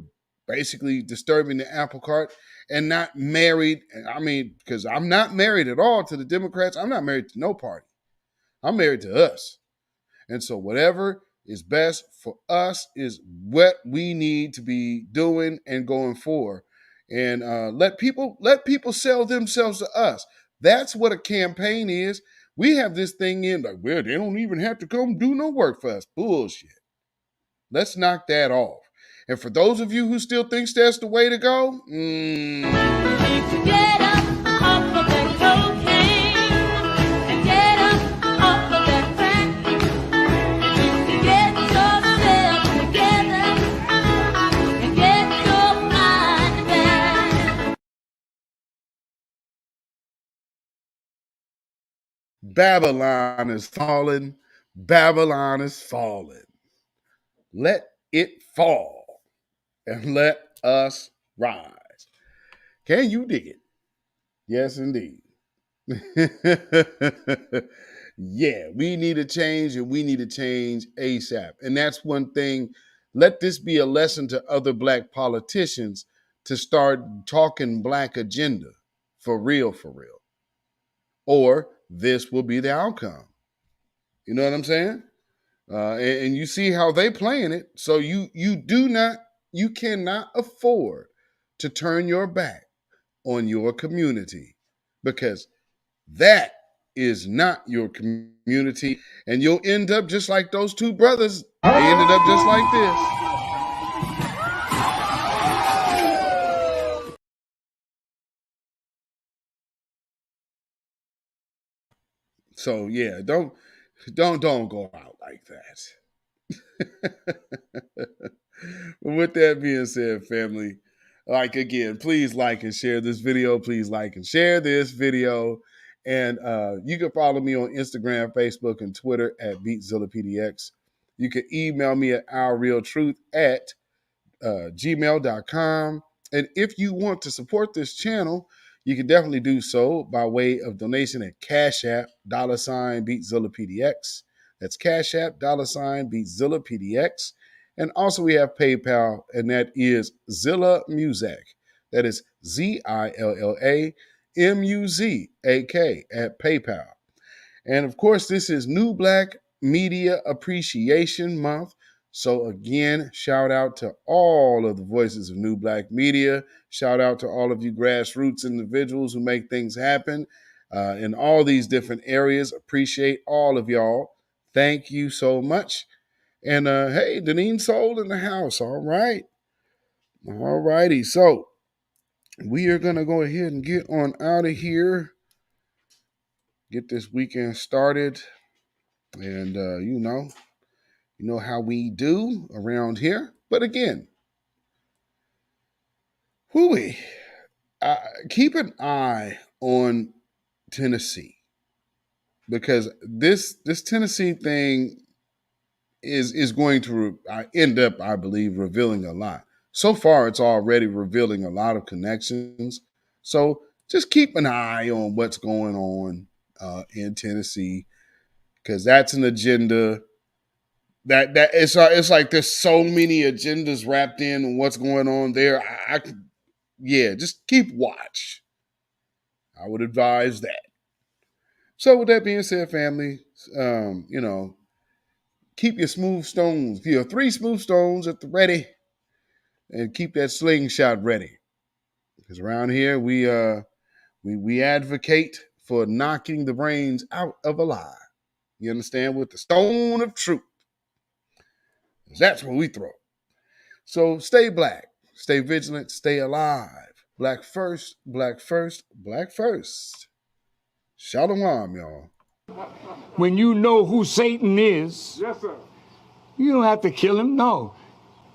basically disturbing the apple cart and not married. I mean, because I'm not married at all to the Democrats. I'm not married to no party. I'm married to us. And so whatever is best for us is what we need to be doing and going for. And let people sell themselves to us. That's what a campaign is. We have this thing in like, well, they don't even have to come do no work for us. Bullshit. Let's knock that off. And for those of you who still thinks that's the way to go, Get up off of that cocaine and get up off of that crack. Get yourself together and get your mind back. Babylon is falling. Babylon is falling. Let it fall and let us rise. Can you dig it? Yes, indeed. Yeah, we need a change, and we need a change ASAP. And that's one thing. Let this be a lesson to other black politicians to start talking black agenda for real, or this will be the outcome. You know what I'm saying? And you see how they playing it. So you cannot afford to turn your back on your community, because that is not your community, and you'll end up just like those two brothers. They ended up just like this. So yeah, don't go out like that. But with that being said, family, again, please like and share this video. Please like and share this video. And you can follow me on Instagram, Facebook, and Twitter at beatzillapdx. you can email me at ourrealtruth@gmail.com. And if you want to support this channel, you can definitely do so by way of donation at CashApp, $beatzillapdx. That's CashApp, $beatzillapdx. And also we have PayPal, and that is Zilla Muzak. That is ZILLAMUZAK at PayPal. And of course, this is New Black Media Appreciation Month. So again, shout out to all of the voices of New Black Media. Shout out to all of you grassroots individuals who make things happen in all these different areas. Appreciate all of y'all. Thank you so much. And hey, Deneen Soul in the house. All right. All righty. So we are going to go ahead and get on out of here. Get this weekend started. And, you know how we do around here. But again, keep an eye on Tennessee, because this Tennessee thing is going to end up, I believe, revealing a lot. So far, it's already revealing a lot of connections. So just keep an eye on what's going on in Tennessee, because that's an agenda. That it's like there's so many agendas wrapped in what's going on there. Just keep watch. I would advise that. So with that being said, family, keep your smooth stones, your 3 smooth stones at the ready, and keep that slingshot ready. Because around here we advocate for knocking the brains out of a lie. You understand? With the stone of truth. That's what we throw. So stay black, stay vigilant, stay alive. Black first, black first, black first. Shalom, y'all. When you know who Satan is, yes, sir, you don't have to kill him. No.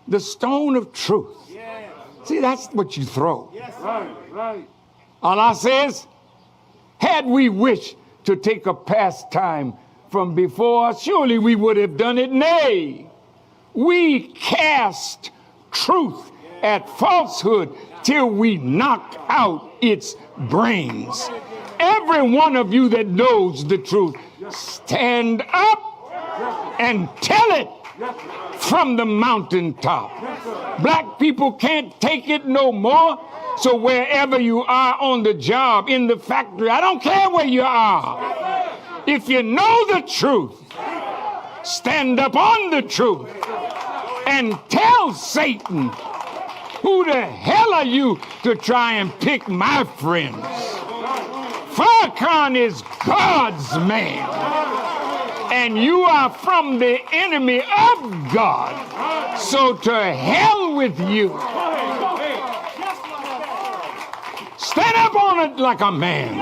The stone of truth. Yes. See, that's what you throw. Yes, right. Allah says, had we wished to take a pastime from before, surely we would have done it. Nay, we cast truth at falsehood till we knocked out its brains. Every one of you that knows the truth, stand up and tell it from the mountaintop. Black people can't take it no more. So wherever you are on the job, in the factory, I don't care where you are. If you know the truth, stand up on the truth and tell Satan, who the hell are you to try and pick my friends? Farrakhan is God's man, and you are from the enemy of God. So to hell with you. Stand up on it like a man.